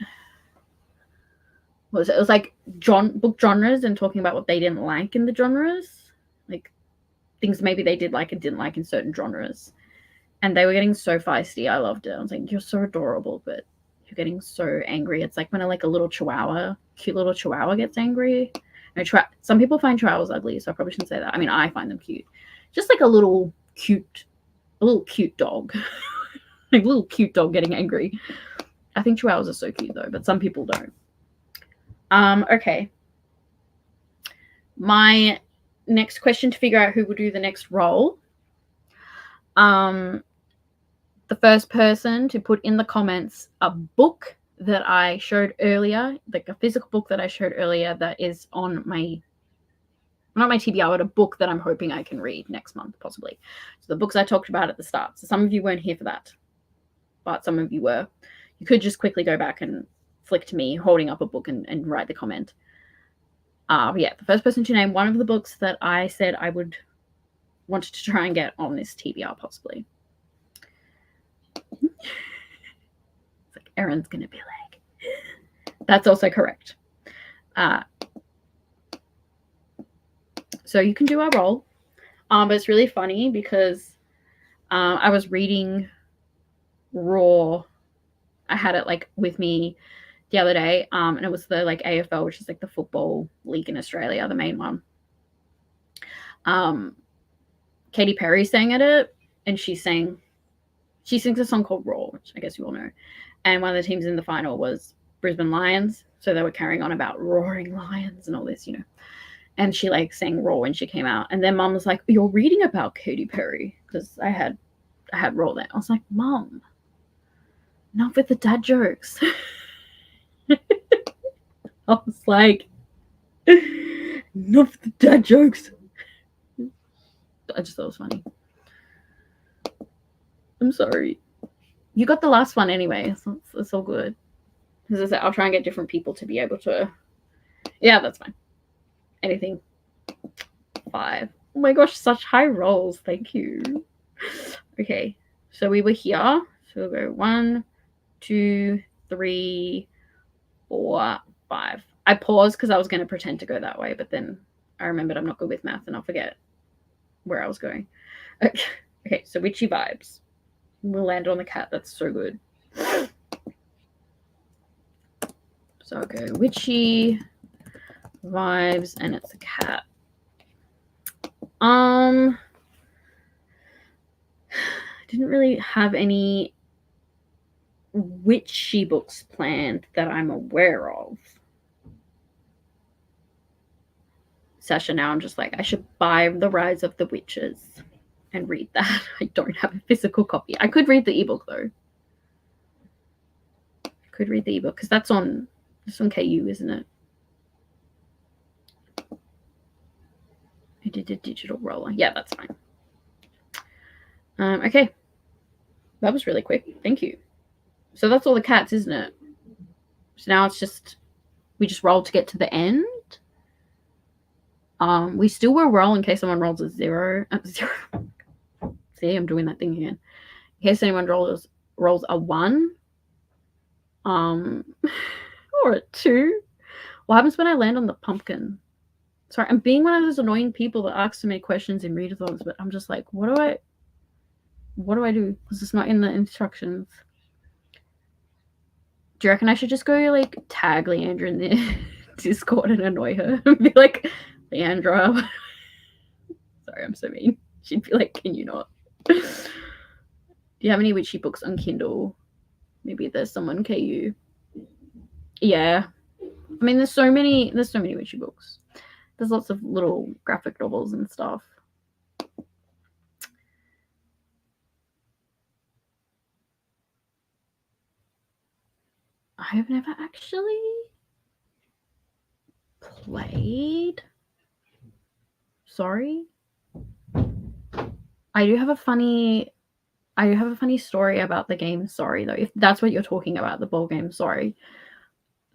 it was like book genres and talking about what they didn't like in the genres, like things maybe they did like and didn't like in certain genres, and they were getting so feisty. I loved it. I was like, you're so adorable, but you're getting so angry. It's like when a cute little chihuahua gets angry. Some people find chihuahuas ugly, so I probably shouldn't say that. I mean, I find them cute. Just like a little cute dog. Like a little cute dog getting angry. I think chihuahuas are so cute though, but some people don't. Okay. My next question to figure out who will do the next role. The first person to put in the comments a book that I showed earlier, like a physical book that I showed earlier that is on not my TBR, but a book that I'm hoping I can read next month, possibly. So the books I talked about at the start. So some of you weren't here for that, but some of you were. You could just quickly go back and flick to me holding up a book and write the comment. Yeah, the first person to name one of the books that I said I would want to try and get on this TBR, possibly. It's like Erin's gonna be like, that's also correct. So you can do our roll, but it's really funny because I was reading Raw. I had it like with me the other day, and it was the like AFL, which is like the football league in Australia, the main one. Katy Perry sang at it, and she sings a song called Raw, which I guess you all know. And one of the teams in the final was Brisbane Lions, so they were carrying on about roaring lions and all this, you know. And she like sang Raw when she came out, and then Mum was like, "You're reading about Katy Perry," because I had Raw there. I was like, "Mum, not with the dad jokes." I was like, "Not with the dad jokes." I just thought it was funny. I'm sorry. You got the last one anyway, so it's all good. As I said, I'll try and get different people to be able to. Yeah, that's fine. Anything. 5. Oh my gosh, such high rolls. Thank you. Okay, so we were here. So we'll go 1, 2, 3, 4, 5. I paused because I was going to pretend to go that way, but then I remembered I'm not good with math and I'll forget where I was going. Okay, so witchy vibes. We'll land on the cat. That's so good. So I'll go witchy vibes, and it's a cat. I didn't really have any witchy books planned that I'm aware of. Sasha, now I'm just like, I should buy The Rise of the Witches and read that. I don't have a physical copy. I could read the ebook though. I could read the ebook because that's on KU, isn't it? I did a digital roller. Yeah, that's fine. Okay. That was really quick. Thank you. So that's all the cats, isn't it? So now it's just, we just roll to get to the end. We still will roll in case someone rolls a 0. See, I'm doing that thing again. In case anyone rolls a 1. Or a 2. What happens when I land on the pumpkin? Sorry, I'm being one of those annoying people that ask so many questions in readathons, but I'm just like, what do I do? Because it's not in the instructions. Do you reckon I should just go like tag Leandra in the Discord and annoy her and be like, Leandra? Sorry, I'm so mean. She'd be like, can you not? Do you have any witchy books on Kindle? Maybe there's someone KU. Yeah. I mean, there's so many witchy books. There's lots of little graphic novels and stuff. I have never actually played. Sorry. I do have a funny story about the game Sorry, though, if that's what you're talking about, the ball game Sorry.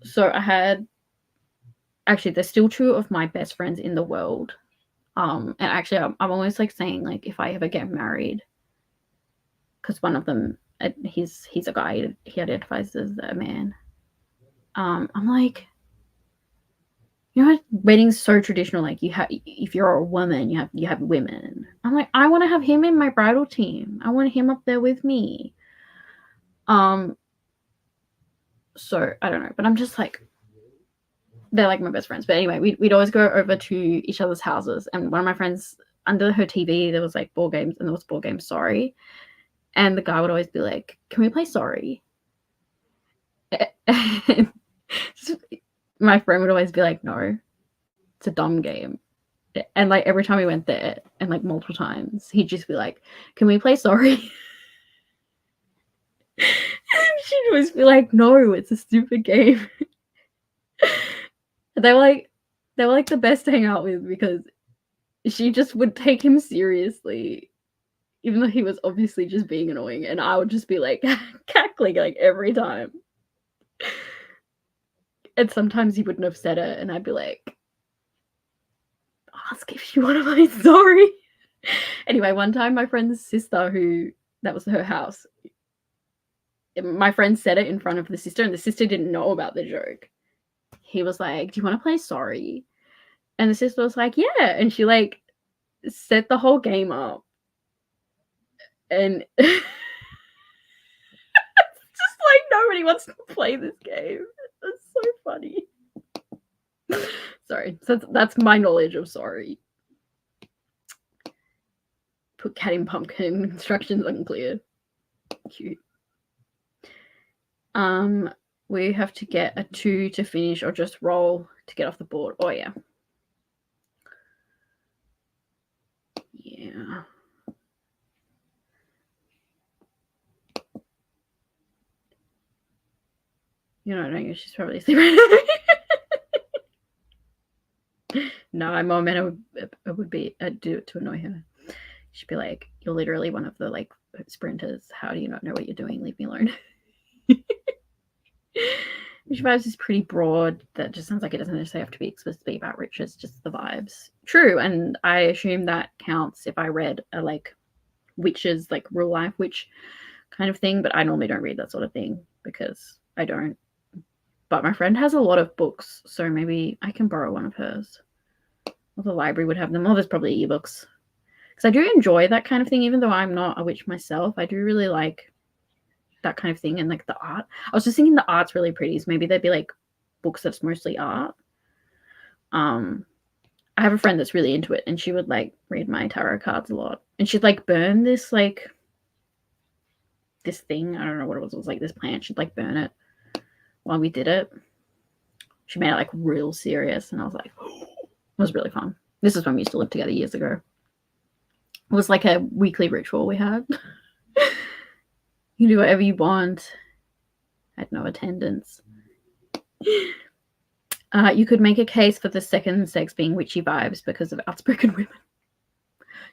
So I had, actually, there's still two of my best friends in the world. And actually, I'm always like saying, like, if I ever get married, because one of them, he's a guy, he identifies as a man. I'm like, you know, weddings so traditional. Like, you have, if you're a woman, you have women. I'm like, I want to have him in my bridal team. I want him up there with me. So I don't know, but I'm just like, they're like my best friends. But anyway, we'd always go over to each other's houses, and one of my friends, under her TV, there was like ball games, and there was ball game Sorry, and the guy would always be like, "Can we play Sorry?" My friend would always be like, "No, it's a dumb game." And like every time we went there, and like multiple times, he'd just be like, "Can we play Sorry?" And she'd always be like, "No, it's a stupid game." They were like the best to hang out with, because she just would take him seriously, even though he was obviously just being annoying, and I would just be like cackling like every time. And sometimes he wouldn't have said it, and I'd be like, ask if she want to play Sorry. Anyway, one time my friend's sister, who, that was her house, my friend said it in front of the sister, and the sister didn't know about the joke. He was like, "Do you want to play Sorry?" And the sister was like, "Yeah." And she like set the whole game up. And it's just like, nobody wants to play this game. It's so funny. Sorry. So that's my knowledge of Sorry. Put cat in pumpkin, instructions unclear. Cute. We have to get a 2 to finish, or just roll to get off the board. Oh yeah. Yeah. You know, I don't know, she's probably asleep right now. No, my mom, and it would be, I'd do it to annoy her. She'd be like, "You're literally one of the like sprinters. How do you not know what you're doing? Leave me alone." Witch vibes is pretty broad. That just sounds like it doesn't necessarily have to be explicitly about riches, just the vibes. True, and I assume that counts if I read a like witches, like real life witch kind of thing, but I normally don't read that sort of thing because I don't. But my friend has a lot of books, so maybe I can borrow one of hers. Or the library would have them. Or there's probably ebooks. Because I do enjoy that kind of thing, even though I'm not a witch myself. I do really like that kind of thing, and like the art. I was just thinking the art's really pretty, so maybe there'd be like books that's mostly art. I have a friend that's really into it, and she would like read my tarot cards a lot, and she'd like burn this like this thing. I don't know what it was like this plant. She'd like burn it while we did it. She made it like real serious, and I was like, it was really fun. This is when we used to live together years ago. It was like a weekly ritual we had. You do whatever you want. I had no attendance. You could make a case for the second sex being witchy vibes because of outspoken women.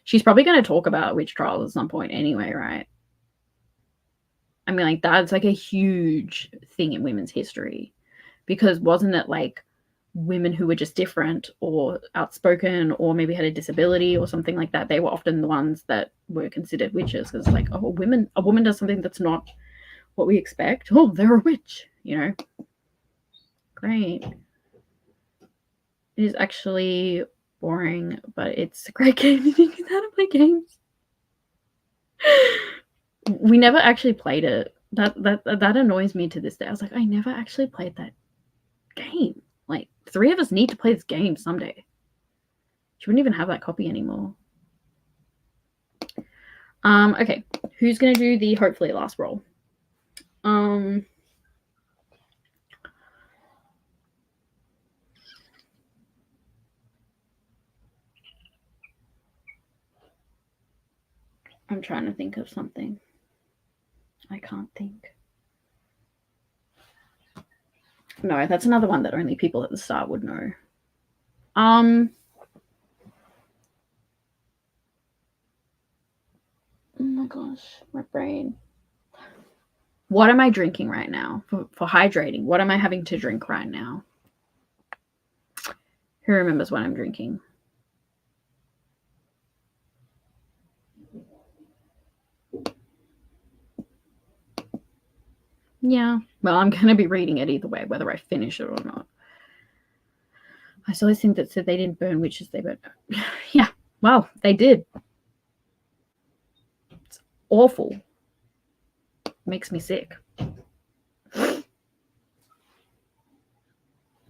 She's probably going to talk about witch trials at some point anyway, right? I mean, like, that's like a huge thing in women's history, because wasn't it like women who were just different or outspoken or maybe had a disability or something like that? They were often the ones that were considered witches, because like, oh, a woman does something that's not what we expect. Oh, they're a witch, you know? Great. It is actually boring, but it's a great game if you know how to play games. We never actually played it. That annoys me to this day. I was like, I never actually played that game. Like, 3 of us need to play this game someday. She wouldn't even have that copy anymore. Okay, who's gonna do the hopefully last roll? I'm trying to think of something. I can't think. No, that's another one that only people at the start would know. Oh my gosh, my brain. What am I drinking right now for hydrating? What am I having to drink right now? Who remembers what I'm drinking? Yeah, well, I'm going to be reading it either way, whether I finish it or not. I saw this thing that said they didn't burn witches, they burned. Yeah, well, they did. It's awful. Makes me sick.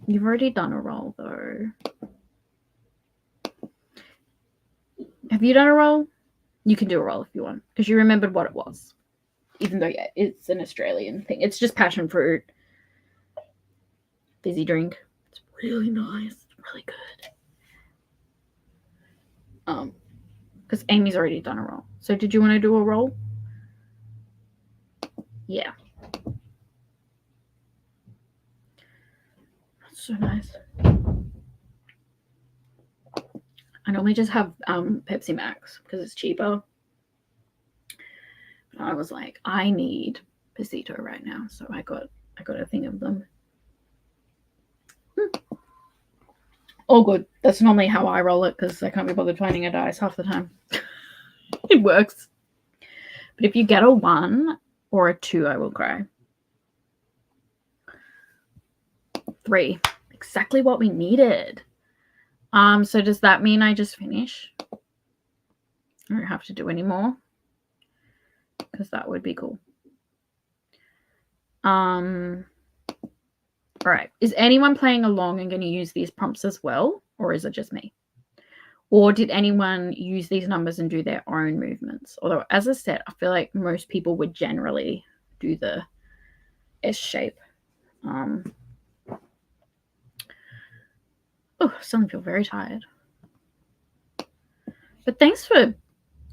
You've already done a roll, though. Have you done a roll? You can do a roll if you want, because you remembered what it was. Even though, yeah, it's an Australian thing. It's just passion fruit. Fizzy drink. It's really nice. It's really good. Because Amy's already done a roll. So did you want to do a roll? Yeah. That's so nice. I normally just have Pepsi Max because it's cheaper. But I was like, I need Pasito right now, so I got a thing of them. All good. That's normally how I roll it because I can't be bothered finding a dice half the time. It works. But if you get a 1 or a 2, I will cry. 3. Exactly what we needed. So does that mean I just finish? I don't have to do any more. Because that would be cool. All right. Is anyone playing along and going to use these prompts as well? Or is it just me? Or did anyone use these numbers and do their own movements? Although, as I said, I feel like most people would generally do the S shape. Oh, some feel very tired. But thanks for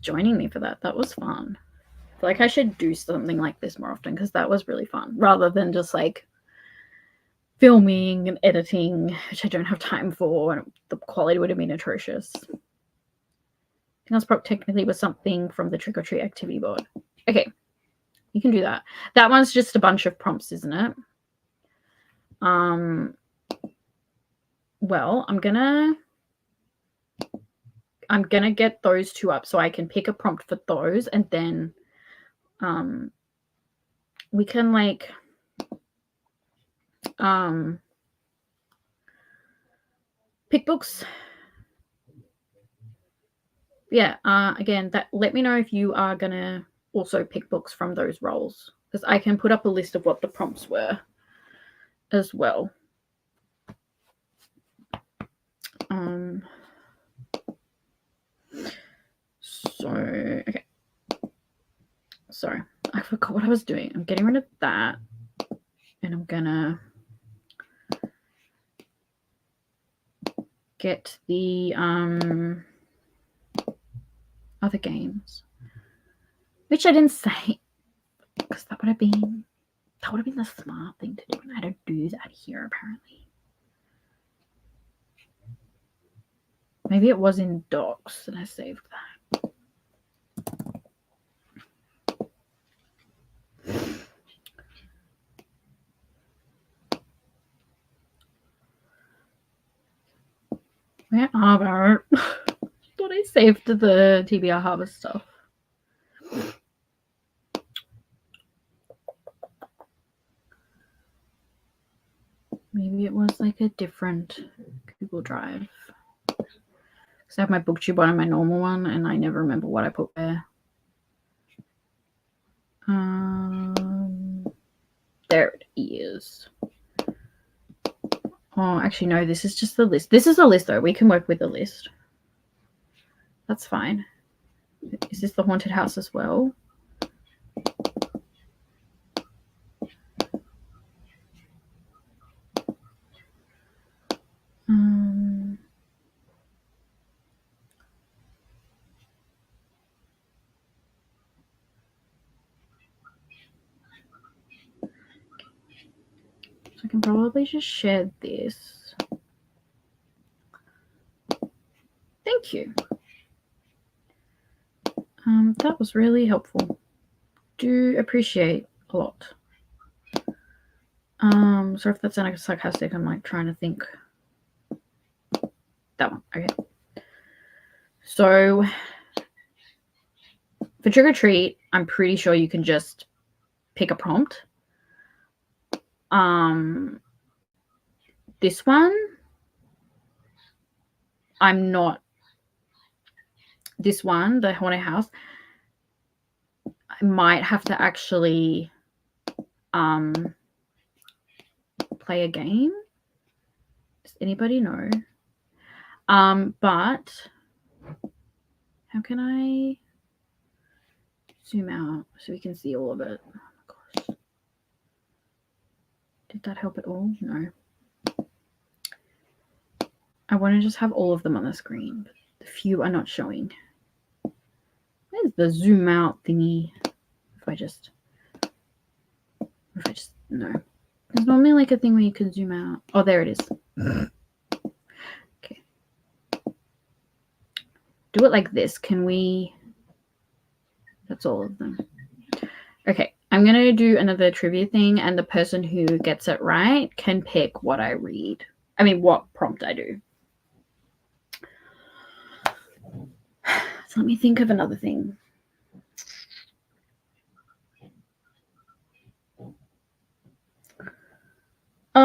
joining me for that. That was fun. I feel like I should do something like this more often because that was really fun. Rather than just like filming and editing, which I don't have time for, and the quality would have been atrocious. Finger's prop technically was something from the trick or treat activity board. Okay, you can do that. That one's just a bunch of prompts, isn't it? Well, I'm gonna get those 2 up so I can pick a prompt for those, and then we can like pick books. Yeah, again, that let me know if you are gonna also pick books from those rolls, because I can put up a list of what the prompts were as well. So okay, sorry, I forgot what I was doing. I'm getting rid of that, and I'm gonna get the other games, which I didn't say because that would have been the smart thing to do, and I don't do that here apparently. Maybe it was in docs and I saved that. Where are they? Thought I saved the TBR Harvest stuff. Maybe it was like a different Google Drive. Because I have my booktube one and my normal one, and I never remember what I put there. There it is. Oh, actually, no, this is just the list. This is a list, though. We can work with the list. That's fine. Is this the haunted house as well? can probably just share this. Thank you. That was really helpful. Do appreciate a lot. Sorry if that sounded sarcastic. I'm like trying to think. That one. Okay. So for trick or treat, I'm pretty sure you can just pick a prompt. This one, I'm not. This one, the haunted house, I might have to actually play a game. Does anybody know? But how can I zoom out so we can see all of it? Oh my gosh. Did that help at all? No. I want to just have all of them on the screen, but the few are not showing. Where's the zoom out thingy? If I just no. There's normally like a thing where you can zoom out. Oh, there it is. Okay. Do it like this. Can we? That's all of them. Okay. I'm going to do another trivia thing, and the person who gets it right can pick what I read. I mean, what prompt I do. So let me think of another thing. I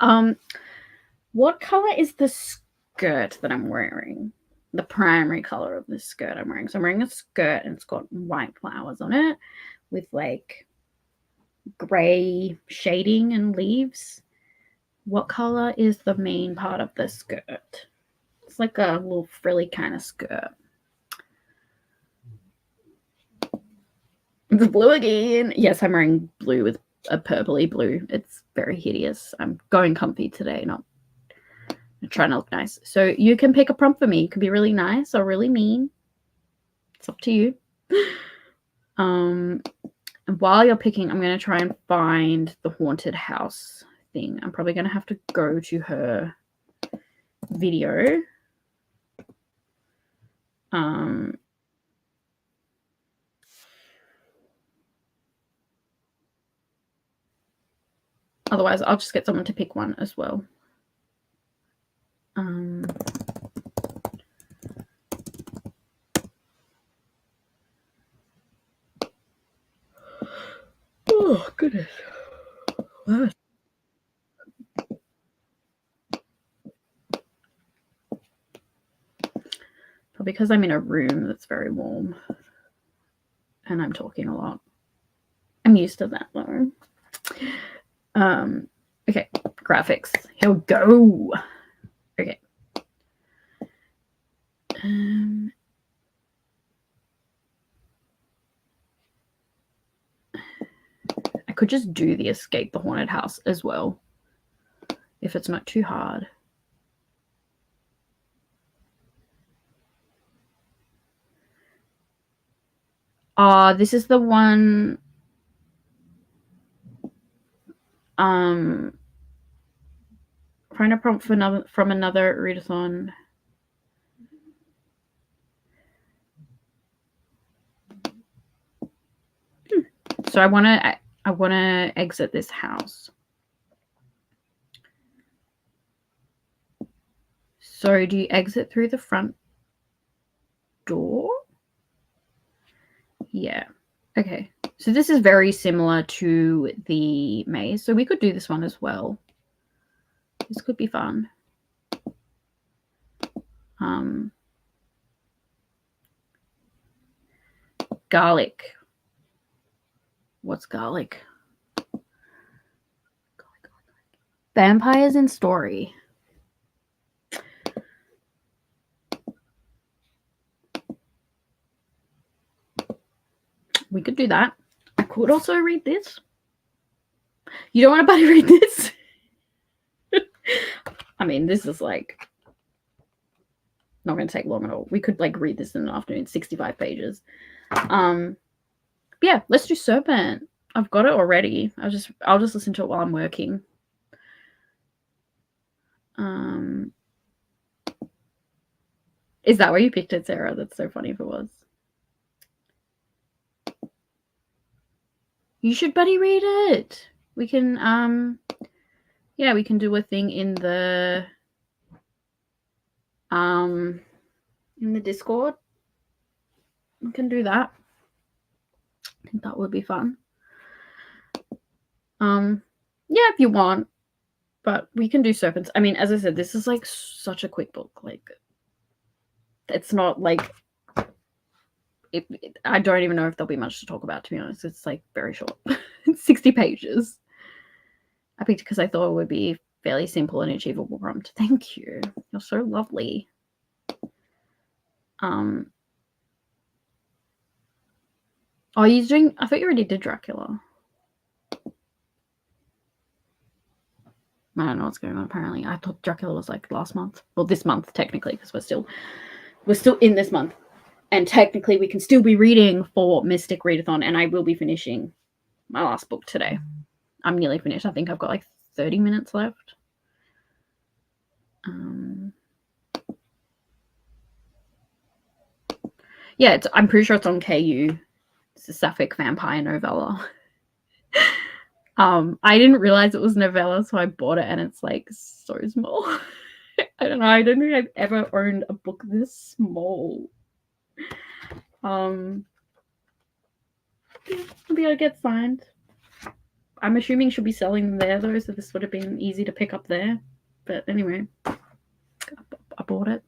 don't know. What color is the skirt that I'm wearing? The primary color of the skirt I'm wearing. So I'm wearing a skirt and it's got white flowers on it with like gray shading and leaves. What color is the main part of the skirt? It's like a little frilly kind of skirt. It's blue again. Yes, I'm wearing blue with a purpley blue. It's very hideous. I'm going comfy today, not trying to look nice. So you can pick a prompt for me. You can be really nice or really mean. It's up to you. And while you're picking, I'm going to try and find the haunted house thing. I'm probably going to have to go to her video. Otherwise, I'll just get someone to pick one as well. Oh, goodness. What? Probably because I'm in a room that's very warm and I'm talking a lot. I'm used to that though. Okay, graphics. Here we go. Okay. I could just do the escape the haunted house as well, if it's not too hard. This is the one. Find a prompt from another readathon. So I want to exit this house. So do you exit through the front door? Yeah. Okay. So this is very similar to the maze. So we could do this one as well. This could be fun. Garlic. What's garlic? Vampires in story. We could do that. I could also read this. You don't want to buddy read this? I mean, this is like not going to take long at all. We could like read this in an afternoon, 65 pages. Yeah, let's do Serpent. I've got it already. I'll just listen to it while I'm working. Is that where you picked it, Sarah? That's so funny if it was. You should buddy read it. We can yeah, we can do a thing in the Discord. We can do that. I think that would be fun. Yeah, if you want, but we can do Serpents. I mean, as I said, this is like such a quick book. Like, it's not like I don't even know if there'll be much to talk about, to be honest. It's like very short. It's 60 pages. I picked it because I thought it would be fairly simple and achievable prompt. Thank you. You're so lovely. Oh, you're doing... I thought you already did Dracula. I don't know what's going on, apparently. I thought Dracula was like last month. Well, this month, technically, because we're still in this month. And technically, we can still be reading for Mystic Readathon, and I will be finishing my last book today. I'm nearly finished. I think I've got like 30 minutes left. Yeah, I'm pretty sure it's on KU. It's a sapphic vampire novella. I didn't realize it was novella, so I bought it, and it's like so small. I don't know. I don't think I've ever owned a book this small. Yeah, maybe I'll get signed. I'm assuming she'll be selling them there though, so this would have been easy to pick up there. But anyway, I bought it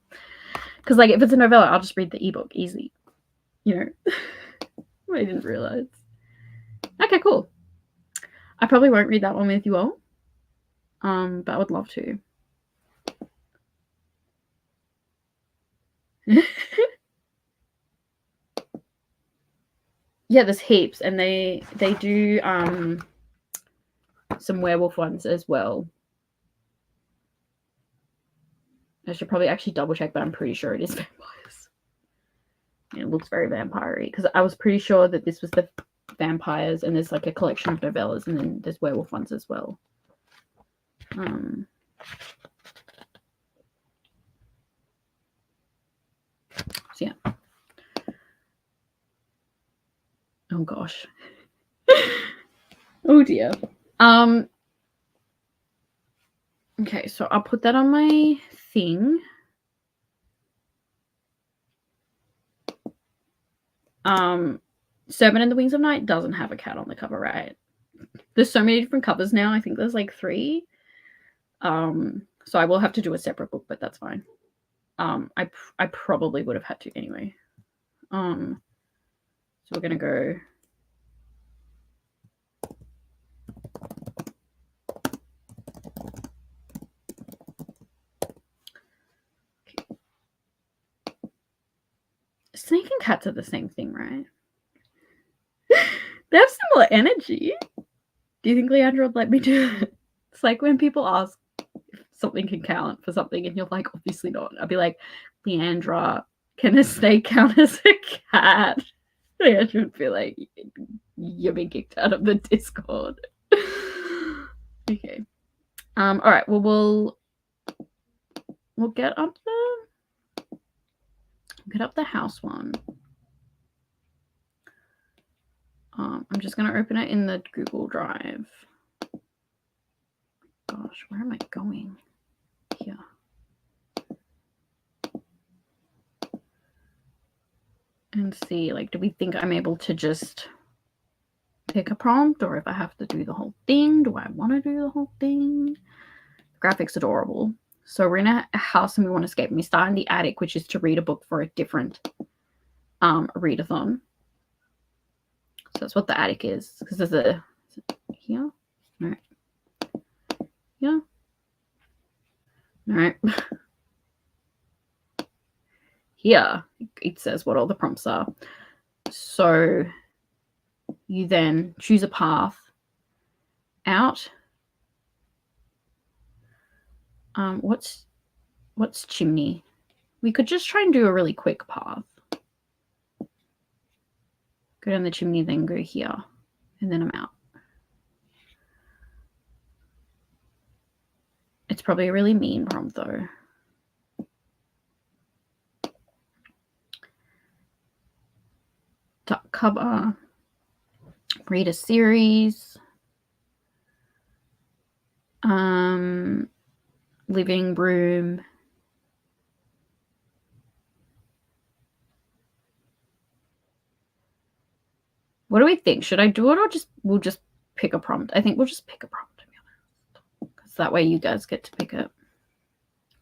because, like, if it's a novella, I'll just read the ebook easy. You know, I didn't realize. Okay, cool. I probably won't read that one with you all, but I would love to. Yeah, there's heaps, and they do some werewolf ones as well. I should probably actually double check, but I'm pretty sure it is vampires. It looks very vampire-y because I was pretty sure that this was the vampires, and there's like a collection of novellas, and then there's werewolf ones as well. So yeah. Oh gosh. Oh dear. Okay, so I'll put that on my thing. Serpent and the Wings of Night doesn't have a cat on the cover, right? There's so many different covers now. I think there's like 3. So I will have to do a separate book, but that's fine. I probably would have had to anyway. So we're gonna go. Snake and cats are the same thing, right? They have similar energy. Do you think Leandra would let me do it? It's like when people ask if something can count for something and you're like, obviously not. I'll be like, Leandra, can a snake count as a cat? Leandra would be like, you're being kicked out of the Discord. Okay. All right. Well, we'll get up the house one. I'm just going to open it in the Google Drive. Gosh, where am I going? Here. And see, like, do we think I'm able to just pick a prompt, or if I have to do the whole thing? Do I want to do the whole thing? The graphic's adorable. So we're in a house and we want to escape. And we start in the attic, which is to read a book for a different readathon. So that's what the attic is. Because there's a... Is it here? No. Here? No. Here it says what all the prompts are. So you then choose a path out. What's chimney? We could just try and do a really quick path. Go down the chimney, then go here. And then I'm out. It's probably a really mean prompt though. Duck cover. Read a series. Living room. What do we think? Should I do it or we'll just pick a prompt? I think we'll just pick a prompt, to be honest. Because that way you guys get to pick it.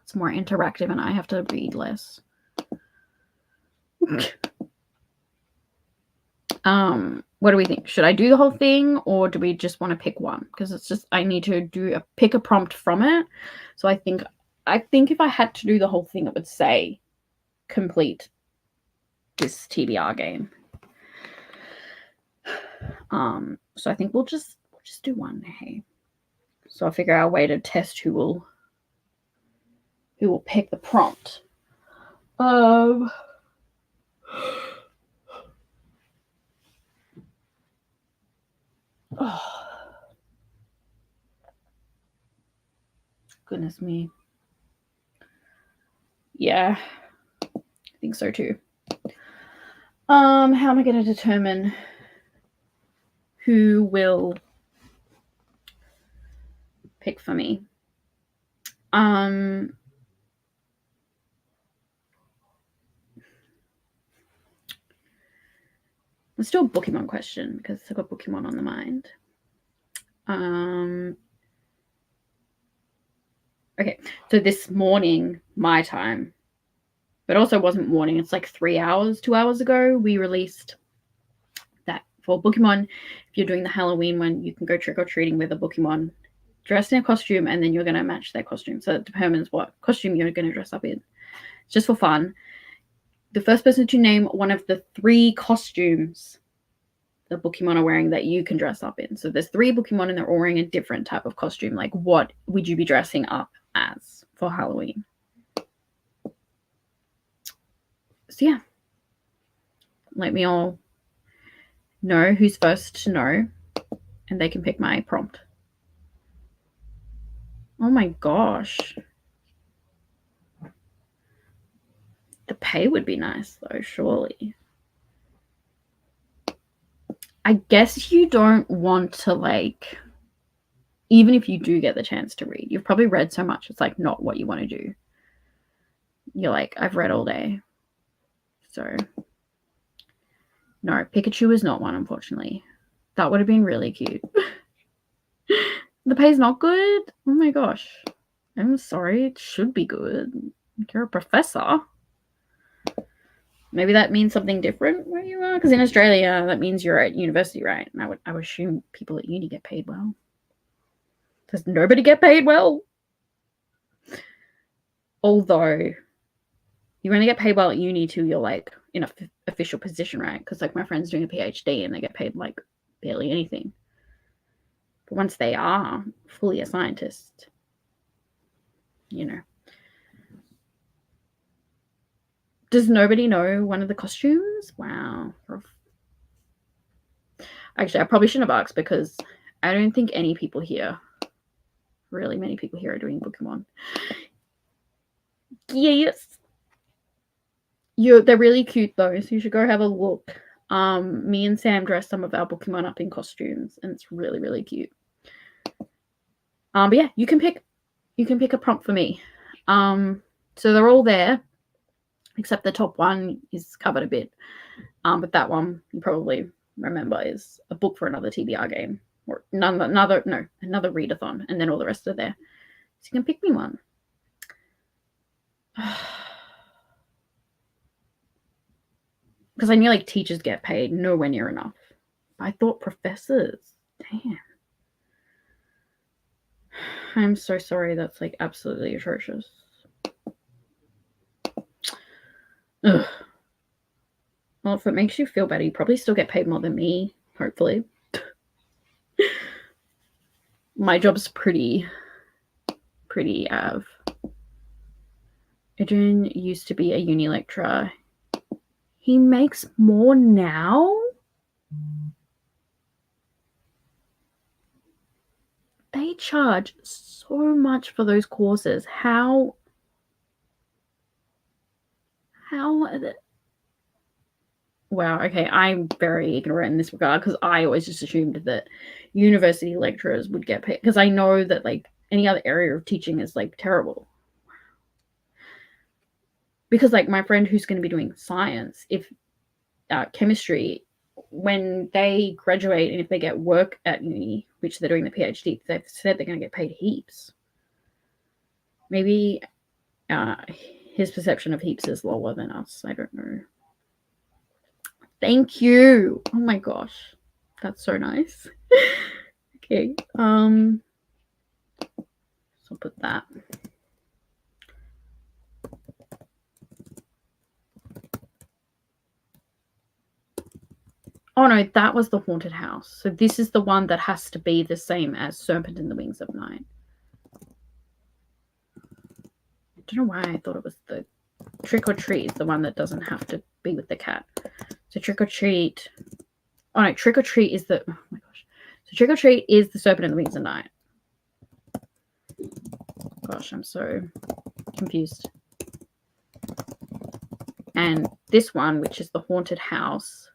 It's more interactive and I have to read less. What do we think? Should I do the whole thing or do we just want to pick one? Because it's just I need to pick a prompt from it. So I think if I had to do the whole thing, it would say complete this TBR game. So I think we'll just do one. Hey, so I'll figure out a way to test who will pick the prompt. Oh, goodness me. Yeah, I think so too. How am I going to determine who will pick for me? Let's do a Pokemon question because I've got Pokemon on the mind. Okay, so this morning, my time, but also wasn't morning. It's like 2 hours ago, we released that for Pokemon. If you're doing the Halloween one, you can go trick-or-treating with a Pokemon dressed in a costume, and then you're going to match their costume. So it determines what costume you're going to dress up in. It's just for fun. The first person to name one of the 3 costumes the Pokemon are wearing that you can dress up in. So there's 3 Pokemon and they're all wearing a different type of costume. Like, what would you be dressing up as for Halloween? So yeah, let me all know who's first to know, and they can pick my prompt. Oh my gosh. The pay would be nice though, surely. I guess you don't want to, like, even if you do get the chance to read, you've probably read so much, it's like not what you want to do. You're like, I've read all day. So no, Pikachu is not one, unfortunately. That would have been really cute. The pay's not good? Oh my gosh. I'm sorry, it should be good. You're a professor. Maybe that means something different where you are, because in Australia that means you're at university, right? And I would assume people at uni get paid well. Does nobody get paid well? Although you only get paid well at uni till you're like in an official position, right? Because like my friend's doing a PhD and they get paid like barely anything. But once they are fully a scientist, you know. Does nobody know one of the costumes? Wow. Actually, I probably shouldn't have asked because I don't think any people here, really many people here, are doing Pokemon. Yes. They're really cute though, so you should go have a look. Me and Sam dressed some of our Pokemon up in costumes, and it's really, really cute. But yeah, you can pick a prompt for me. So they're all there, except the top one is covered a bit. But that one you probably remember is a book for another TBR game, or another readathon, and then all the rest are there. So you can pick me one. Because I knew like teachers get paid nowhere near enough. I thought professors. Damn. I'm so sorry. That's like absolutely atrocious. Ugh. Well, if it makes you feel better, you probably still get paid more than me, hopefully. My job's pretty av. Adrian used to be a uni lecturer. He makes more now? They charge so much for those courses. How wow, okay, I'm very ignorant in this regard because I always just assumed that university lecturers would get paid, because I know that like any other area of teaching is like terrible. Because like my friend who's going to be doing science, if chemistry, when they graduate and if they get work at uni, which they're doing the PhD, they've said they're going to get paid heaps. Maybe his perception of heaps is lower than us. I don't know. Thank you. Oh my gosh. That's so nice. Okay. So I'll put that. Oh no, that was the haunted house. So this is the one that has to be the same as Serpent in the Wings of Night. I don't know why I thought it was the Trick or Treat is the one that doesn't have to be with the cat. So Trick or Treat. Oh no, Trick or Treat is the. Oh my gosh. So Trick or Treat is the Serpent in the Wings of Night. Gosh, I'm so confused. And this one, which is the haunted house,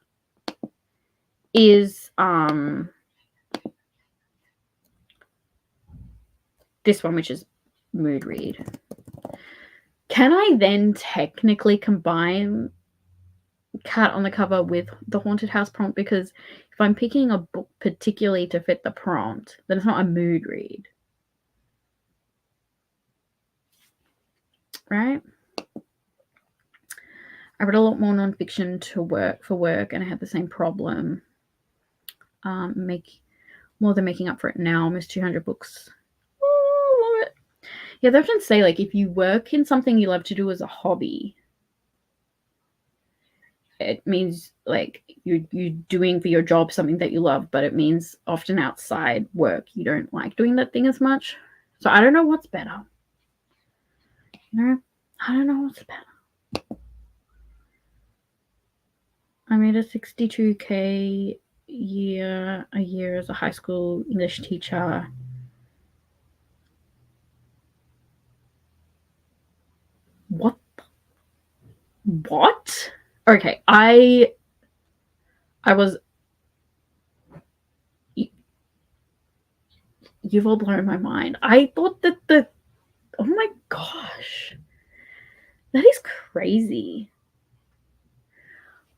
is this one, which is mood read. Can I then technically combine cat on the cover with the haunted house prompt? Because if I'm picking a book particularly to fit the prompt, then it's not a mood read, right? I read a lot more nonfiction for work, and I had the same problem. Make more than making up for it now. Almost 200 books. Oh, love it. Yeah, they often say like if you work in something you love to do as a hobby, it means like you're doing for your job something that you love, but it means often outside work you don't like doing that thing as much. So I don't know what's better. No, I don't know what's better. I made a 62K a year as a high school English teacher. What? Okay, I was. You've all blown my mind. I thought that oh my gosh, that is crazy.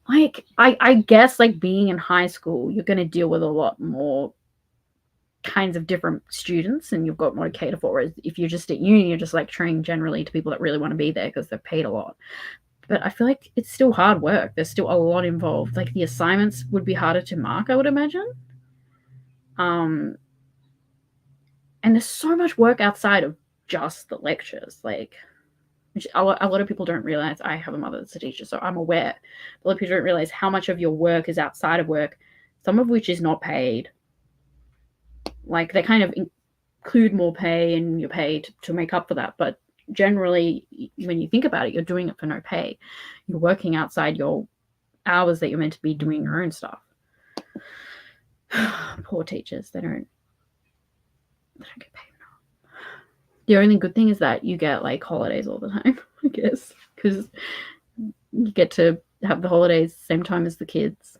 Like, I guess like being in high school, you're going to deal with a lot more kinds of different students and you've got more to cater for. Whereas if you're just at uni, you're just lecturing generally to people that really want to be there because they're paid a lot. But I feel like it's still hard work. There's still a lot involved. Like the assignments would be harder to mark, I would imagine. And there's so much work outside of just the lectures. Like, which a lot of people don't realize. I have a mother that's a teacher, so I'm aware. A lot of people don't realize how much of your work is outside of work, some of which is not paid. Like they kind of include more pay and you're paid to make up for that. But generally, when you think about it, you're doing it for no pay. You're working outside your hours that you're meant to be doing your own stuff. Poor teachers, they don't get paid enough. The only good thing is that you get like holidays all the time, I guess, because you get to have the holidays same time as the kids.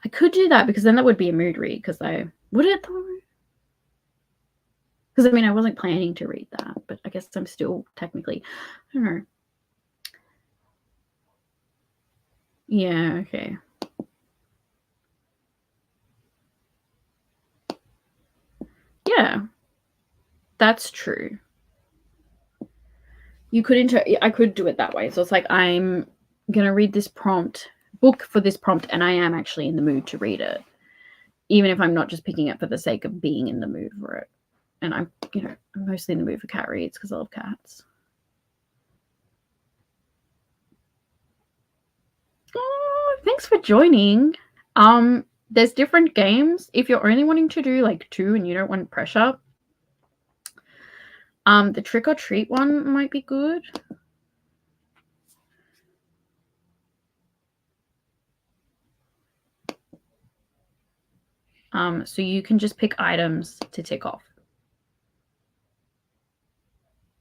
I could do that because then that would be a mood read because I would it though. Because I mean, I wasn't planning to read that, but I guess I'm still technically, I don't know. Yeah, okay. Yeah, that's true. You could I could do it that way. So it's like I'm gonna read this book for this prompt, and I am actually in the mood to read it, even if I'm not just picking it for the sake of being in the mood for it. And I'm mostly in the mood for cat reads because I love cats. Oh, thanks for joining. There's different games. If you're only wanting to do like 2 and you don't want pressure, The trick or treat one might be good. So you can just pick items to tick off.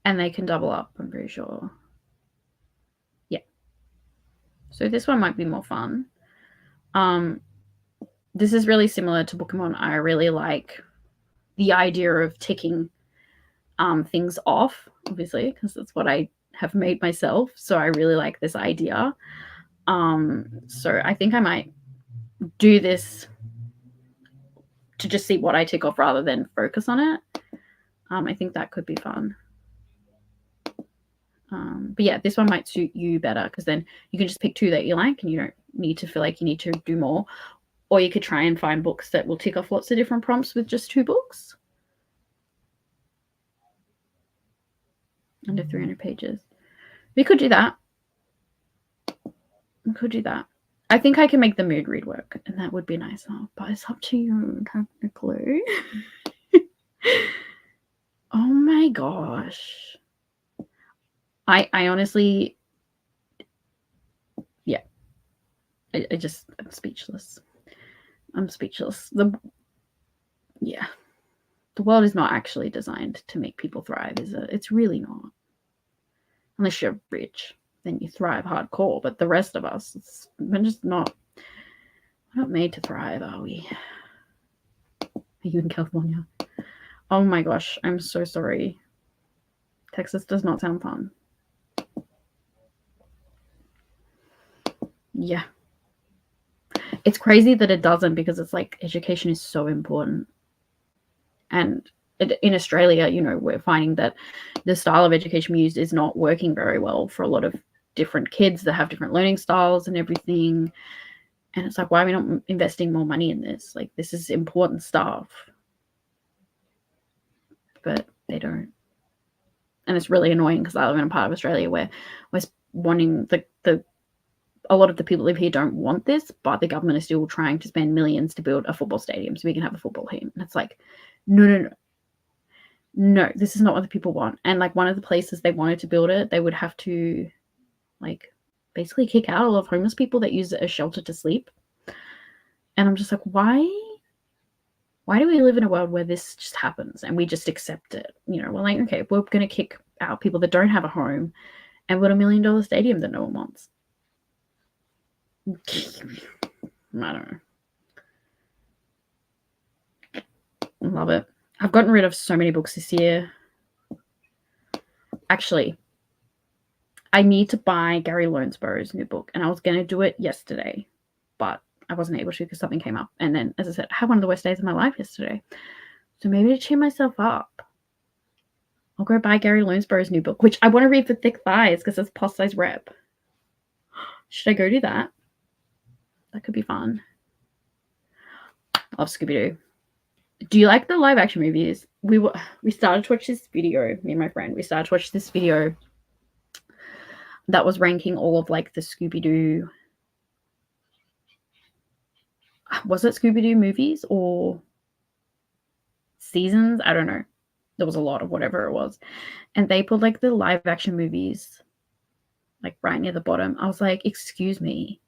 And they can double up, I'm pretty sure. Yeah. So this one might be more fun. This is really similar to Pokemon. I really like the idea of ticking things off, obviously, because that's what I have made myself. So I really like this idea. So I think I might do this to just see what I tick off rather than focus on it. I think that could be fun. But yeah, this one might suit you better because then you can just pick 2 that you like and you don't need to feel like you need to do more. Or you could try and find books that will tick off lots of different prompts with just 2 books. Under 300 pages. We could do that. We could do that. I think I can make the mood read work, and that would be nice. But it's up to you, technically. Oh my gosh. I honestly, yeah. I'm speechless. I'm speechless. Yeah. The world is not actually designed to make people thrive, is it? It's really not. Unless you're rich, then you thrive hardcore. But the rest of us, we're just not. We're not made to thrive, are we? Are you in California? Oh my gosh, I'm so sorry. Texas does not sound fun. Yeah. It's crazy that it doesn't because it's like education is so important. And in Australia, you know, we're finding that the style of education we use is not working very well for a lot of different kids that have different learning styles and everything. And it's like, why are we not investing more money in this? Like, this is important stuff. But they don't. And it's really annoying because I live in a part of Australia where we're wanting a lot of the people who live here don't want this, but the government is still trying to spend millions to build a football stadium so we can have a football team. And it's like, no, this is not what the people want. And like one of the places they wanted to build it, they would have to like basically kick out a lot of homeless people that use it as shelter to sleep. And I'm just like, why do we live in a world where this just happens and we just accept it? You know, we're like, okay, we're going to kick out people that don't have a home and build $1 million stadium that no one wants. I don't know. Love it. I've gotten rid of so many books this year. Actually, I need to buy Gary Lernsborough's new book, and I was going to do it yesterday, but I wasn't able to because something came up. And then, as I said, I had one of the worst days of my life yesterday. So maybe to cheer myself up, I'll go buy Gary Lernsborough's new book, which I want to read for thick thighs because it's plus size rep. Should I go do that? That could be fun. Love Scooby-Doo. Do you like the live action movies? We started to watch this video, me and my friend. We started to watch this video that was ranking all of like the Scooby-Doo. Was it Scooby-Doo movies or seasons? I don't know. There was a lot of whatever it was. And they put like the live action movies like right near the bottom. I was like, excuse me.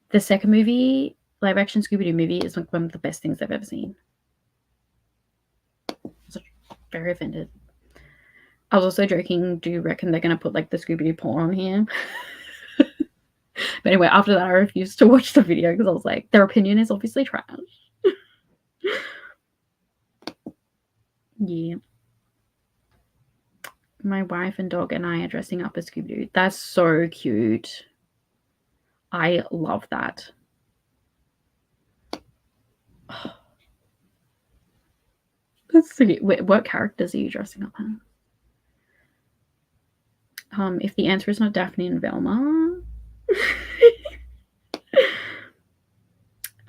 The second movie, live action Scooby-Doo movie, is like one of the best things I've ever seen. I was very offended. I was also joking, do you reckon they're going to put like the Scooby-Doo porn on here? But anyway, after that, I refused to watch the video because I was like, their opinion is obviously trash. Yeah. My wife and dog and I are dressing up as Scooby-Doo. That's so cute. I love that. That's so cute. Wait, what characters are you dressing up as? If the answer is not Daphne and Velma,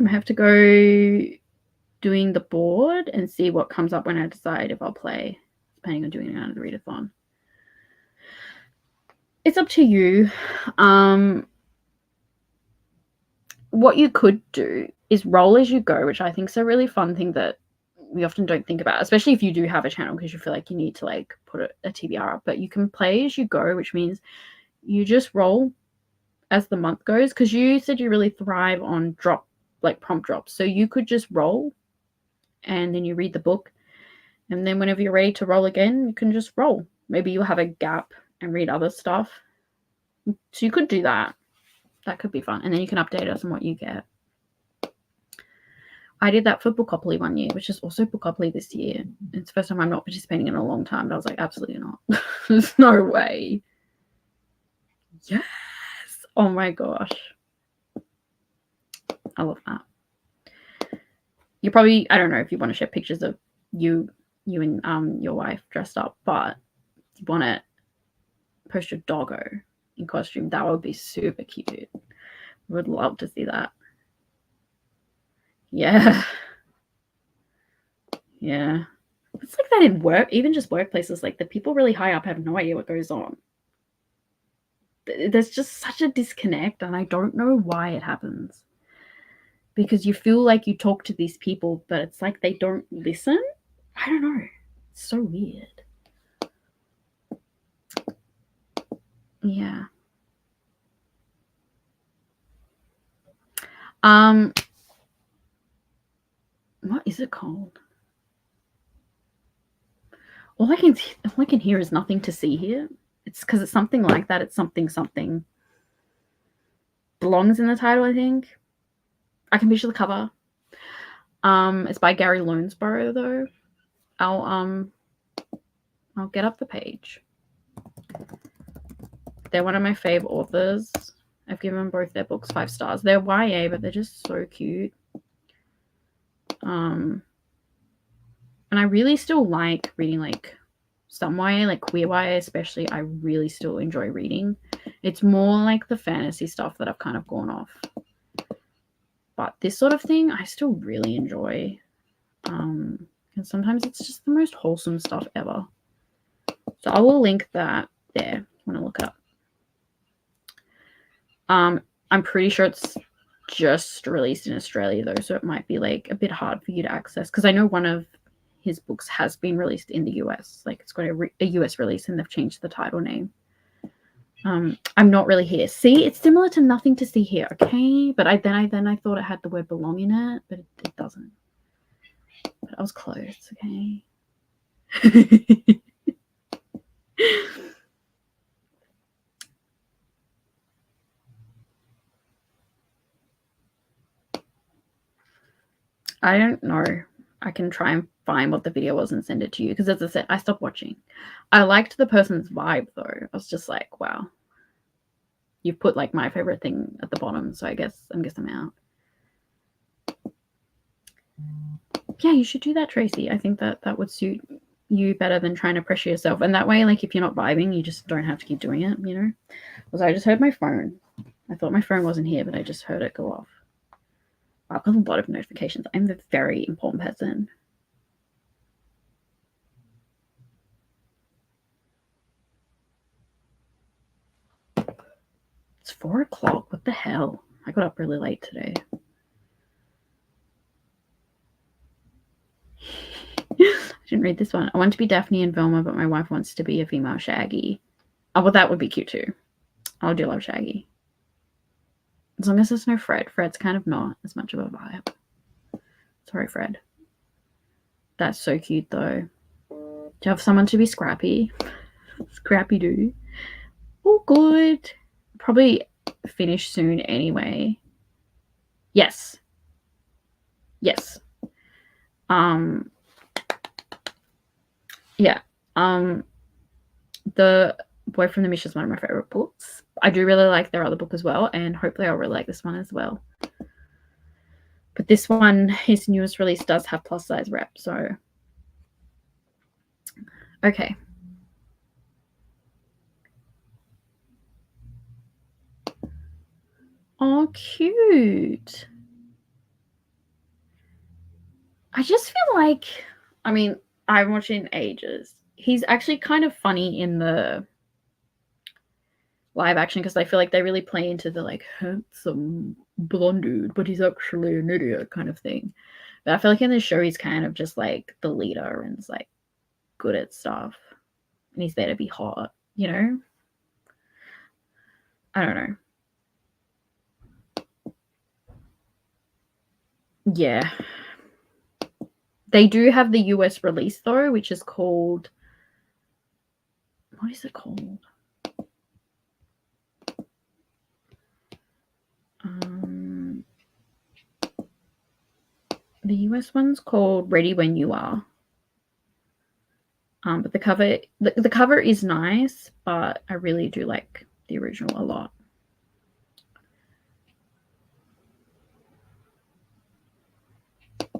I have to go doing the board and see what comes up when I decide if I'll play, depending on doing it on the readathon. It's up to you. What you could do is roll as you go, which I think is a really fun thing that we often don't think about, especially if you do have a channel because you feel like you need to like put a TBR up, but you can play as you go, which means you just roll as the month goes, because you said you really thrive on prompt drops. So you could just roll and then you read the book, and then whenever you're ready to roll again, you can just roll. Maybe you'll have a gap and read other stuff. So you could do that. That could be fun. And then you can update us on what you get. I did that for Bookopoly one year, which is also Bookopoly this year. It's the first time I'm not participating in a long time, but I was like, absolutely not. There's no way. Yes. Oh my gosh. I love that. You probably, I don't know if you want to share pictures of you and your wife dressed up, but you want to post your doggo in costume, that would be super cute. Would love to see that. Yeah. Yeah. It's like that in work, even just workplaces, like the people really high up have no idea what goes on. There's just such a disconnect, and I don't know why it happens. Because you feel like you talk to these people, but it's like they don't listen. I don't know. It's so weird. Yeah. What is it called? All I can hear is nothing to see here. It's because it's something like that. It's something belongs in the title, I think. I can picture the cover. It's by Gary Lonesborough though. I'll get up the page. They're one of my fave authors. I've given both their books 5 stars. They're YA, but they're just so cute. And I really still like reading like some YA, like queer YA especially. I really still enjoy reading. It's more like the fantasy stuff that I've kind of gone off. But this sort of thing, I still really enjoy. And sometimes it's just the most wholesome stuff ever. So I will link that there. I want to look it up. I'm pretty sure it's just released in Australia though, so it might be like a bit hard for you to access, because I know one of his books has been released in the US. Like it's got a US release and they've changed the title name. I'm not really here. See, it's similar to Nothing to See Here, okay? But I thought it had the word belong in it, but it doesn't. But I was close, okay? I don't know. I can try and find what the video was and send it to you, because as I said, I stopped watching. I liked the person's vibe though. I was just like, wow. You've put like my favorite thing at the bottom, so I guess I'm out. Yeah, you should do that, Tracy. I think that would suit you better than trying to pressure yourself. And that way, like if you're not vibing, you just don't have to keep doing it, you know? Because I just heard my phone. I thought my phone wasn't here, but I just heard it go off. I've got a lot of notifications. I'm a very important person. It's 4 o'clock. What the hell? I got up really late today. I didn't read this one. I want to be Daphne and Velma, but my wife wants to be a female Shaggy. Oh, well, that would be cute too. I do love Shaggy. As long as there's no Fred. Fred's kind of not as much of a vibe. Sorry, Fred. That's so cute, though. Do you have someone to be Scrappy? Scrappy Doo. Oh, good. Probably finish soon anyway. Yes. Yes. Yeah. The Boy from the Mission is one of my favorite books. I do really like their other book as well, and hopefully I'll really like this one as well. But this one, his newest release, does have plus size wrap, so okay. Oh, cute. I just feel like, I mean, I haven't watched it in ages. He's actually kind of funny in the live action, because I feel like they really play into the like handsome blonde dude, but he's actually an idiot kind of thing. But I feel like in this show, he's kind of just like the leader and is like good at stuff. And he's there to be hot, you know? I don't know. Yeah. They do have the US release though, which is called, what is it called? The US one's called Ready When You Are. But the cover is nice, but I really do like the original a lot.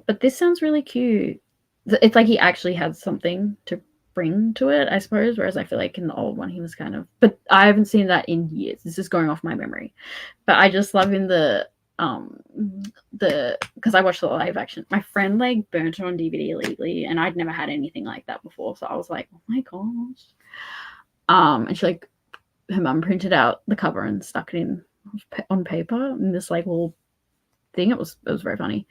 But this sounds really cute. It's like he actually has something to bring to it, I suppose, whereas I feel like in the old one he was kind of, but I haven't seen that in years. This is going off my memory. But I just love in the because I watched the live action. My friend like burnt it on DVD illegally, and I'd never had anything like that before. So I was like, oh my gosh. And she like, her mum printed out the cover and stuck it in on paper in this like little thing. It was very funny.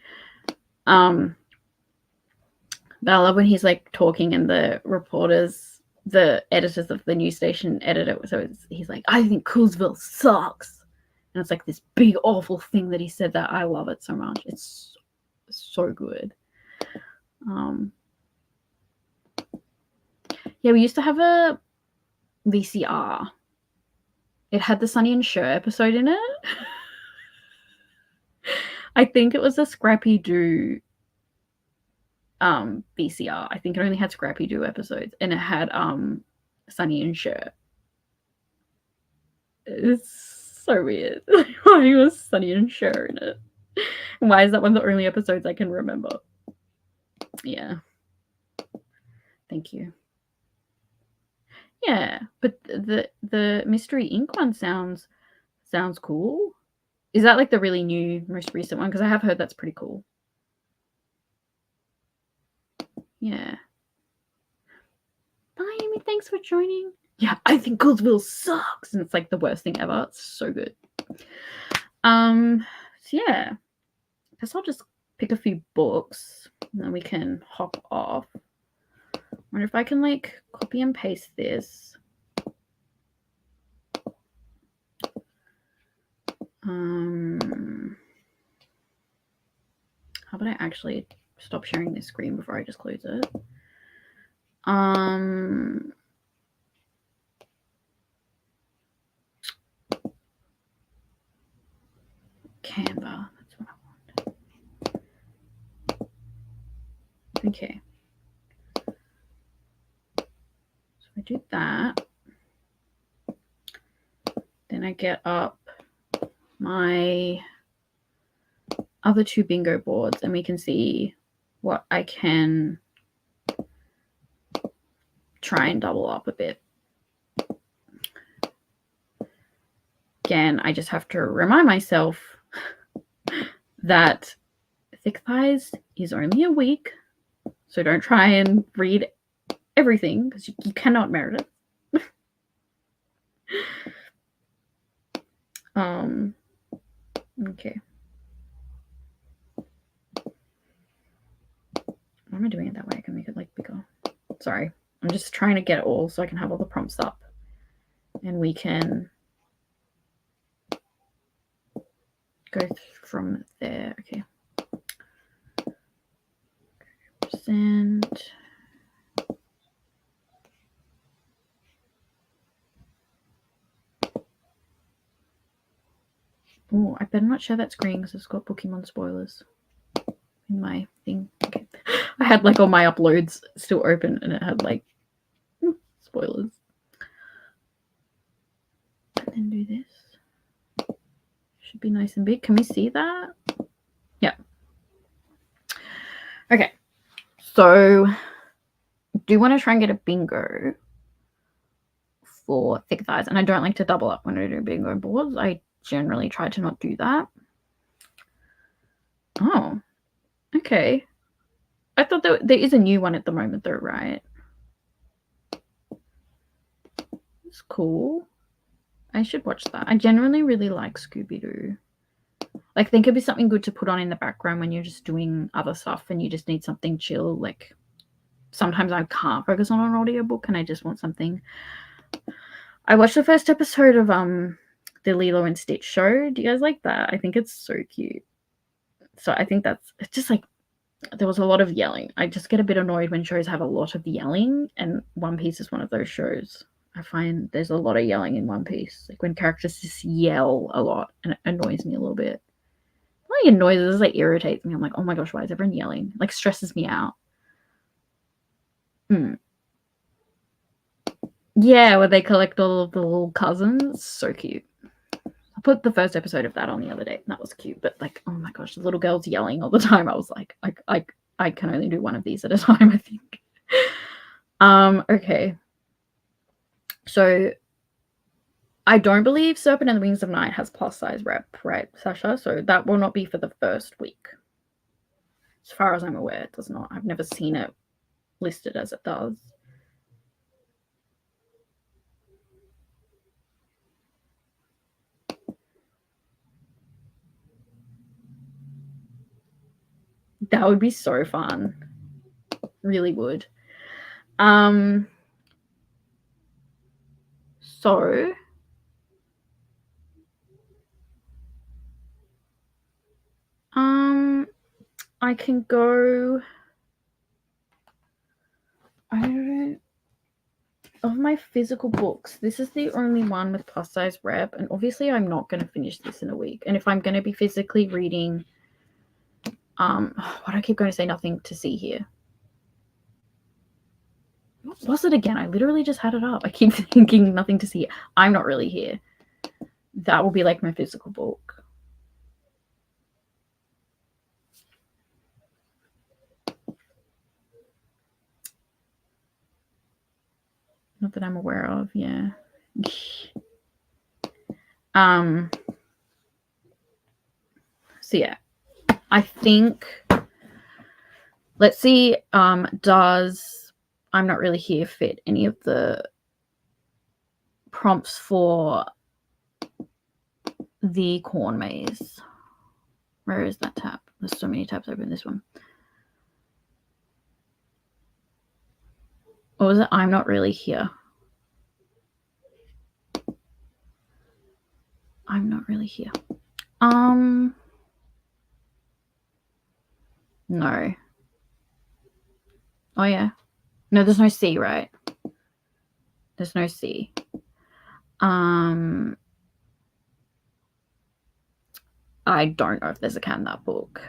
But I love when he's like talking and the reporters, the editors of the news station edit it. So he's like, I think Coolsville sucks. And it's like this big awful thing that he said that. I love it so much. It's so good. Yeah, we used to have a VCR. It had the Sonny and Cher episode in it. I think it was a Scrappy Doo VCR. I think it only had Scrappy Doo episodes, and it had Sonny and Cher. It's so weird. Why was Sonny and Cher in it? Why is that one of the only episodes I can remember? Yeah. Thank you. Yeah, but the Mystery Inc. one sounds cool. Is that like the really new, most recent one? Because I have heard that's pretty cool. Yeah. Bye, Amy. Thanks for joining. Yeah, I think Coolsville sucks, and it's like the worst thing ever. It's so good. So yeah, I guess I'll just pick a few books, and then we can hop off. I wonder if I can like copy and paste this. How about I actually stop sharing this screen before I just close it? Canva, that's what I want. Okay. So I do that. Then I get up my other two bingo boards and we can see what I can try and double up a bit. Again, I just have to remind myself that Thick Thighs is only a week, so don't try and read everything because you cannot, Meredith. Okay. Why am I doing it that way? I can make it like bigger. Sorry. I'm just trying to get it all so I can have all the prompts up. And we can go from there. Okay. Percent. Oh, I better not share that screen because it's got Pokemon spoilers in my thing. Okay. I had like all my uploads still open and it had like spoilers. And then do this. Should be nice and big. Can we see that? Yeah. Okay. So do you want to try and get a bingo for Thick Thighs? And I don't like to double up when I do bingo boards. I generally try to not do that. Oh, okay. I thought there is a new one at the moment though, right? It's cool. I should watch that. I generally really like Scooby-Doo. Like, I think it'd be something good to put on in the background when you're just doing other stuff and you just need something chill. Like, sometimes I can't focus on an audiobook and I just want something. I watched the first episode of the Lilo and Stitch show. Do you guys like that? I think it's so cute. So I think it's just like, there was a lot of yelling. I just get a bit annoyed when shows have a lot of yelling, and One Piece is one of those shows. I find there's a lot of yelling in One Piece. Like, when characters just yell a lot, and it annoys me a little bit. Not like annoys, it just like irritates me. I'm like, oh my gosh, why is everyone yelling? Like, stresses me out. Yeah, where they collect all of the little cousins. So cute. I put the first episode of that on the other day, and that was cute. But like, oh my gosh, the little girls yelling all the time. I was like, I can only do one of these at a time, I think. Okay. So I don't believe Serpent and the Wings of Night has plus size rep, right, Sasha? So that will not be for the first week. As far as I'm aware, it does not. I've never seen it listed as it does. That would be so fun. Really would. So I can go. I don't know. Of my physical books, this is the only one with plus size rep, and obviously I'm not going to finish this in a week. And if I'm going to be physically reading, why do I keep going to say nothing to see here? What was it again? I literally just had it up. I keep thinking nothing to see. I'm not really here. That will be like my physical book. Not that I'm aware of, yeah. So yeah, I think, let's see, does I'm Not Really Here fit any of the prompts for the corn maze? Where is that tab? There's so many tabs open in this one. What was it? I'm Not Really Here. I'm Not Really Here. No. Oh yeah. No, there's no C, right? There's no C. I don't know if there's a cat in that book.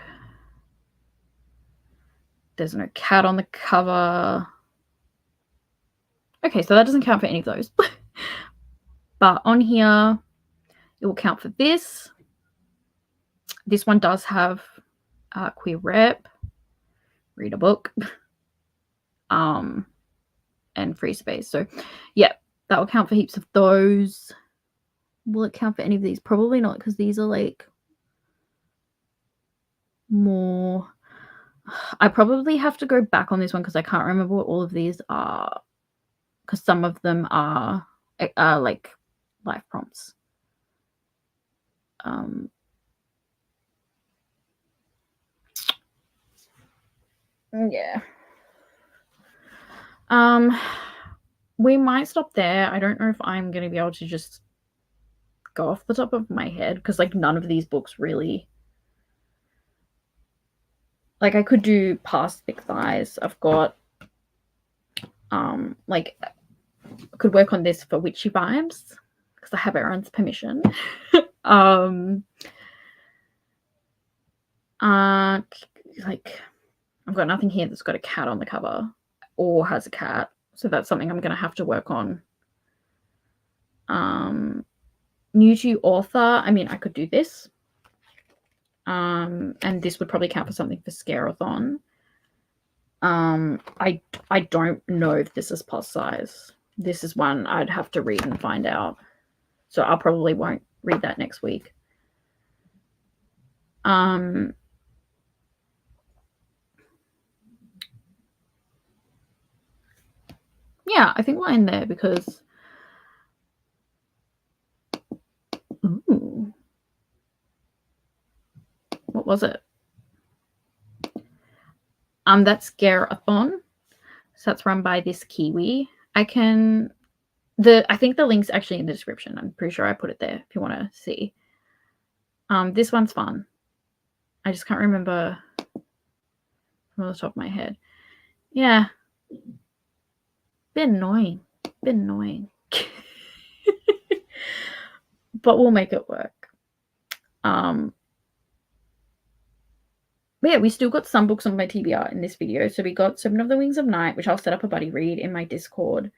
There's no cat on the cover. Okay, so that doesn't count for any of those. But on here, it will count for this. This one does have queer rep, read a book, and free space. So yeah, that will count for heaps of those. Will it count for any of these? Probably not, because these are like more. I probably have to go back on this one because I can't remember what all of these are, because some of them are like life prompts. Yeah. We might stop there. I don't know if I'm going to be able to just go off the top of my head, because like none of these books really, like, I could do Past Thick Thighs. I've got like, I could work on this for Witchy Vibes because I have Aaron's permission. Like, I've got nothing here that's got a cat on the cover or has a cat, so that's something I'm going to have to work on. New to author, I mean, I could do this. And this would probably count for something for Scare-a-thon. I don't know if this is plus size. This is one I'd have to read and find out. So I probably won't read that next week. Yeah, I think we'll end there because ooh. was it? That's Readathon. So that's run by this Kiwi. I think the link's actually in the description. I'm pretty sure I put it there if you want to see. This one's fun. I just can't remember from the top of my head. Yeah. Bit annoying. But we'll make it work. But yeah, we still got some books on my TBR in this video. So we got 7 of the Wings of Night, which I'll set up a buddy read in my Discord.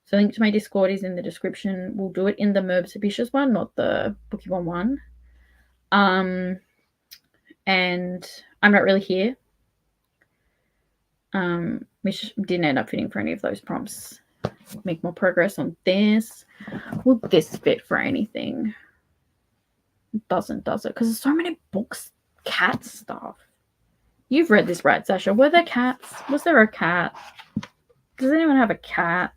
So link to my Discord is in the description. We'll do it in the Merbs Ambitious one, not the Bookie one. And I'm Not Really Here, which didn't end up fitting for any of those prompts. Make more progress on this. Will this fit for anything? It doesn't, does it? Because there's so many books, cat stuff. You've read this, right, Sasha? Were there cats? Was there a cat? Does anyone have a cat?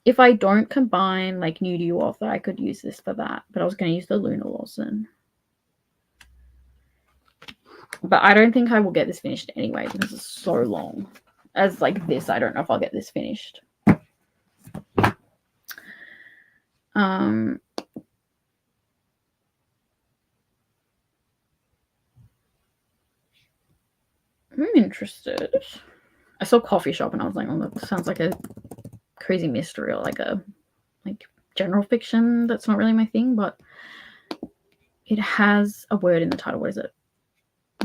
If I don't combine like new to you author, I could use this for that. But I was going to use the Luna Lawson. But I don't think I will get this finished anyway because it's so long. As like this, I don't know if I'll get this finished. I'm interested. I saw Coffee Shop and I was like, oh, that sounds like a crazy mystery or like general fiction. That's not really my thing, but it has a word in the title. What is it?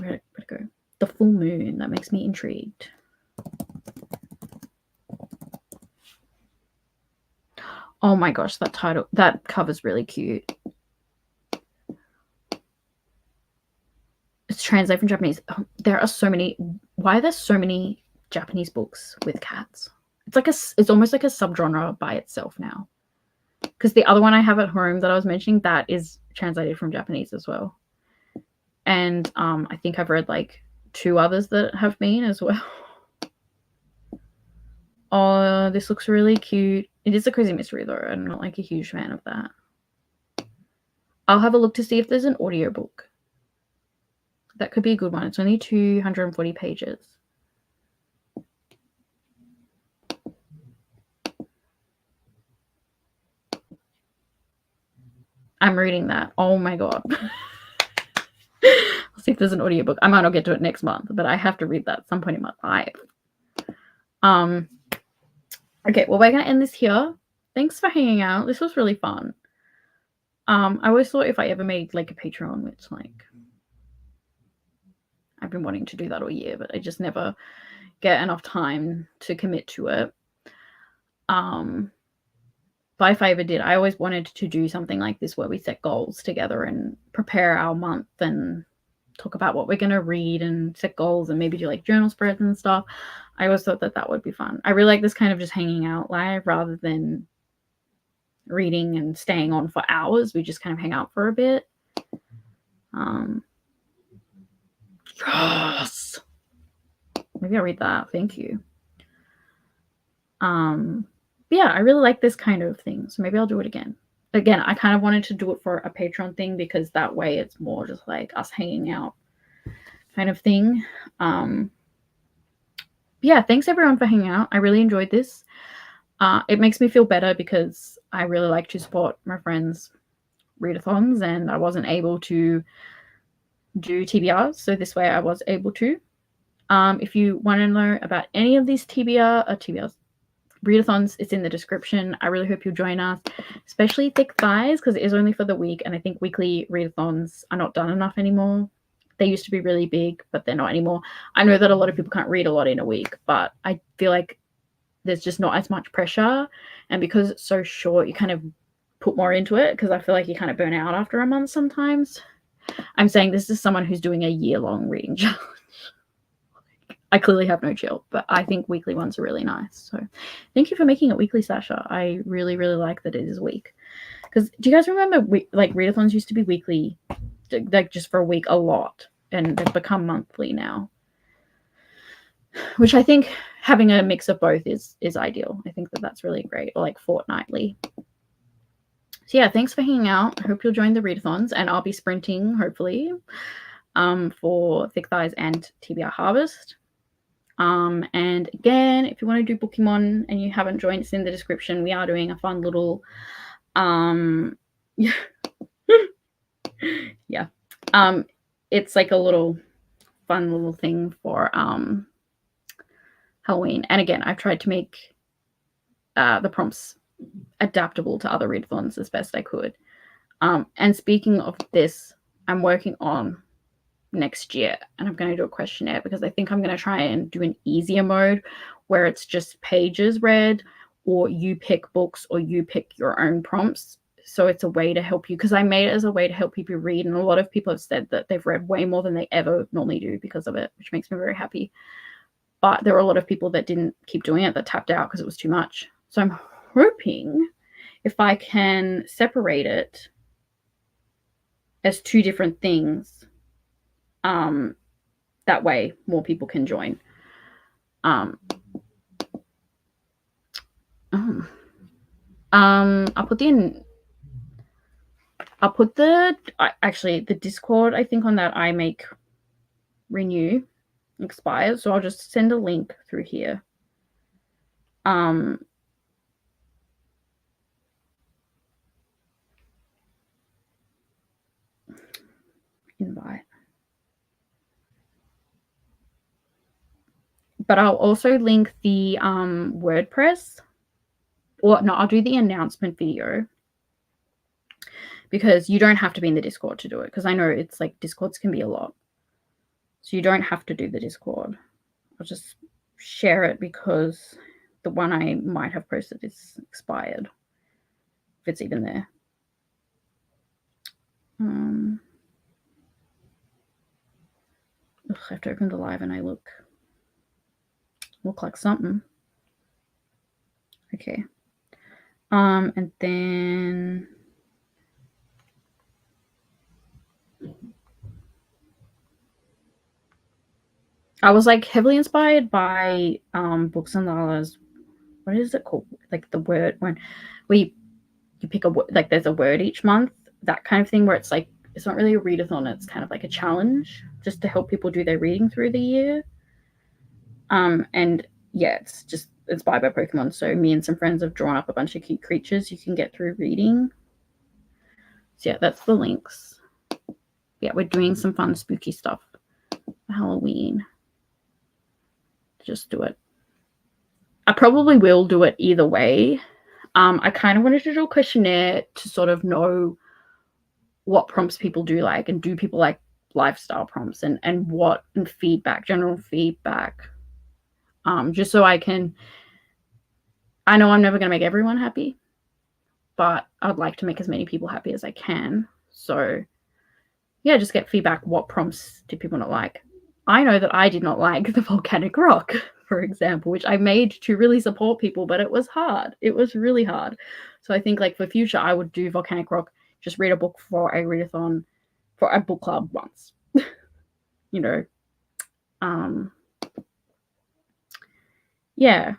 Where'd it go? The Full Moon. That makes me intrigued. Oh my gosh, that cover's really cute. It's translated from Japanese. Oh, there are so many. Why are there so many Japanese books with cats? It's almost like a subgenre by itself now. Because the other one I have at home that I was mentioning, that is translated from Japanese as well. And I think I've read like 2 others that have been as well. Oh, this looks really cute. It is a crazy mystery though. I'm not like a huge fan of that. I'll have a look to see if there's an audiobook. That could be a good one. It's only 240 pages. I'm reading that. Oh my god. I'll see if there's an audiobook. I might not get to it next month, but I have to read that at some point in my life. Okay, well, we're going to end this here. Thanks for hanging out. This was really fun. I always thought if I ever made like a Patreon, which like I've been wanting to do that all year, but I just never get enough time to commit to it. But if I ever did, I always wanted to do something like this where we set goals together and prepare our month and talk about what we're going to read and set goals and maybe do like journal spreads and stuff. I always thought that would be fun. I really like this kind of just hanging out live rather than reading and staying on for hours. We just kind of hang out for a bit. Yes. Maybe I'll read that. Thank you. Yeah, I really like this kind of thing, so maybe I'll do it again. Again, I kind of wanted to do it for a Patreon thing because that way it's more just like us hanging out kind of thing. Yeah, thanks everyone for hanging out. I really enjoyed this. It makes me feel better because I really like to support my friends' readathons and I wasn't able to do TBRs, so this way I was able to. If you want to know about any of these TBRs, readathons, it's in the description. I really hope you'll join us, especially Thick Thighs, because it is only for the week, and I think weekly readathons are not done enough anymore. They used to be really big, but they're not anymore. I know that a lot of people can't read a lot in a week, but I feel like there's just not as much pressure, and because it's so short, you kind of put more into it, because I feel like you kind of burn out after a month sometimes. I'm saying this is someone who's doing a year-long reading challenge. I clearly have no chill, but I think weekly ones are really nice. So thank you for making it weekly, Sasha. I really, really like that it is a week. Because do you guys remember like readathons used to be weekly, like just for a week a lot, and they've become monthly now. Which I think having a mix of both is ideal. I think that's really great, or like fortnightly. So So yeah, thanks for hanging out. I hope you'll join the readathons, and I'll be sprinting, hopefully, for Thick Thighs and TBR Harvest. And again, if you want to do Pokemon and you haven't joined, it's in the description. We are doing a fun little yeah. It's like a little fun little thing for Halloween. And again, I've tried to make the prompts adaptable to other readathons as best I could. And speaking of this, I'm working on next year, and I'm going to do a questionnaire because I think I'm going to try and do an easier mode where it's just pages read, or you pick books, or you pick your own prompts. So it's a way to help you, because I made it as a way to help people read, and a lot of people have said that they've read way more than they ever normally do because of it, which makes me very happy. But there were a lot of people that didn't keep doing it, that tapped out because it was too much. So I'm hoping if I can separate it as two different things, that way more people can join. I'll put the actually the Discord, I think, on that iMake renew expires, so I'll just send a link through here. Invite. But I'll also link the WordPress, or no, I'll do the announcement video, because you don't have to be in the Discord to do it, because I know it's like Discords can be a lot. So you don't have to do the Discord. I'll just share it because the one I might have posted is expired, if it's even there. I have to open the live and I look like something. Okay. And then I was like heavily inspired by Books and Lala's, what is it called? Like the word, when you pick a word, like there's a word each month, that kind of thing, where it's like, it's not really a readathon, it's kind of like a challenge just to help people do their reading through the year. And yeah, it's just inspired by Pokemon. So me and some friends have drawn up a bunch of cute creatures you can get through reading. So yeah, that's the links. Yeah, we're doing some fun spooky stuff for Halloween. Just do it. I probably will do it either way. I kind of wanted to do a questionnaire to sort of know what prompts people do like, and do people like lifestyle prompts, and what, and feedback, general feedback. Just so I know I'm never going to make everyone happy, but I'd like to make as many people happy as I can. So yeah, just get feedback. What prompts do people not like? I know that I did not like the volcanic rock, for example, which I made to really support people, but it was hard. It was really hard. So I think like for future, I would do volcanic rock, just read a book for a readathon, for a book club once, you know. Yeah,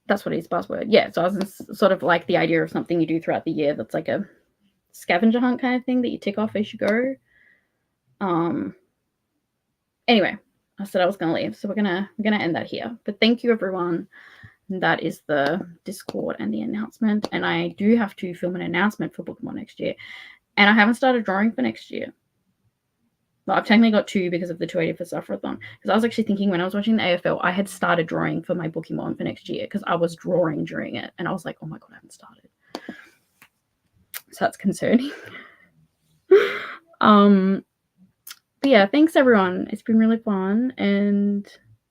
that's what it is, buzzword. Yeah, so I was sort of like the idea of something you do throughout the year that's like a scavenger hunt kind of thing that you tick off as you go. Anyway, I said I was gonna leave, so we're gonna end that here. But thank you, everyone. And that is the Discord and the announcement. And I do have to film an announcement for Pokemon next year, and I haven't started drawing for next year. Well, I've technically got two because of the 280 for Sufferathon. Because I was actually thinking, when I was watching the AFL, I had started drawing for my Pokemon for next year, because I was drawing during it, and I was like, oh my god, I haven't started. So that's concerning. But yeah, thanks everyone. It's been really fun, and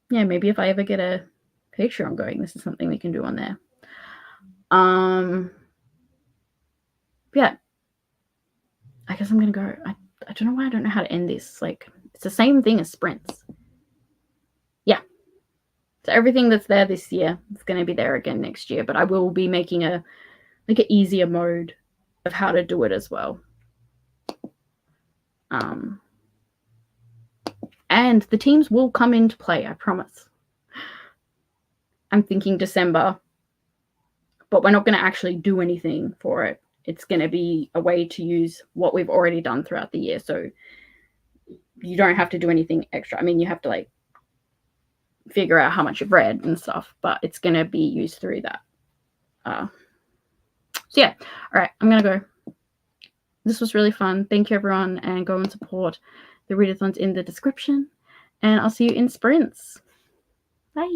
yeah, maybe if I ever get a Patreon going, this is something we can do on there. Yeah, I guess I'm gonna go. I don't know why I don't know how to end this. Like, it's the same thing as sprints. Yeah. So everything that's there this year is going to be there again next year, but I will be making an easier mode of how to do it as well. And the teams will come into play, I promise. I'm thinking December, but we're not going to actually do anything for it it's going to be a way to use what we've already done throughout the year. So you don't have to do anything extra. I mean, you have to like figure out how much you've read and stuff, but it's going to be used through that. So yeah, all right, I'm going to go. This was really fun. Thank you, everyone, and go and support the readathons in the description, and I'll see you in sprints. Bye.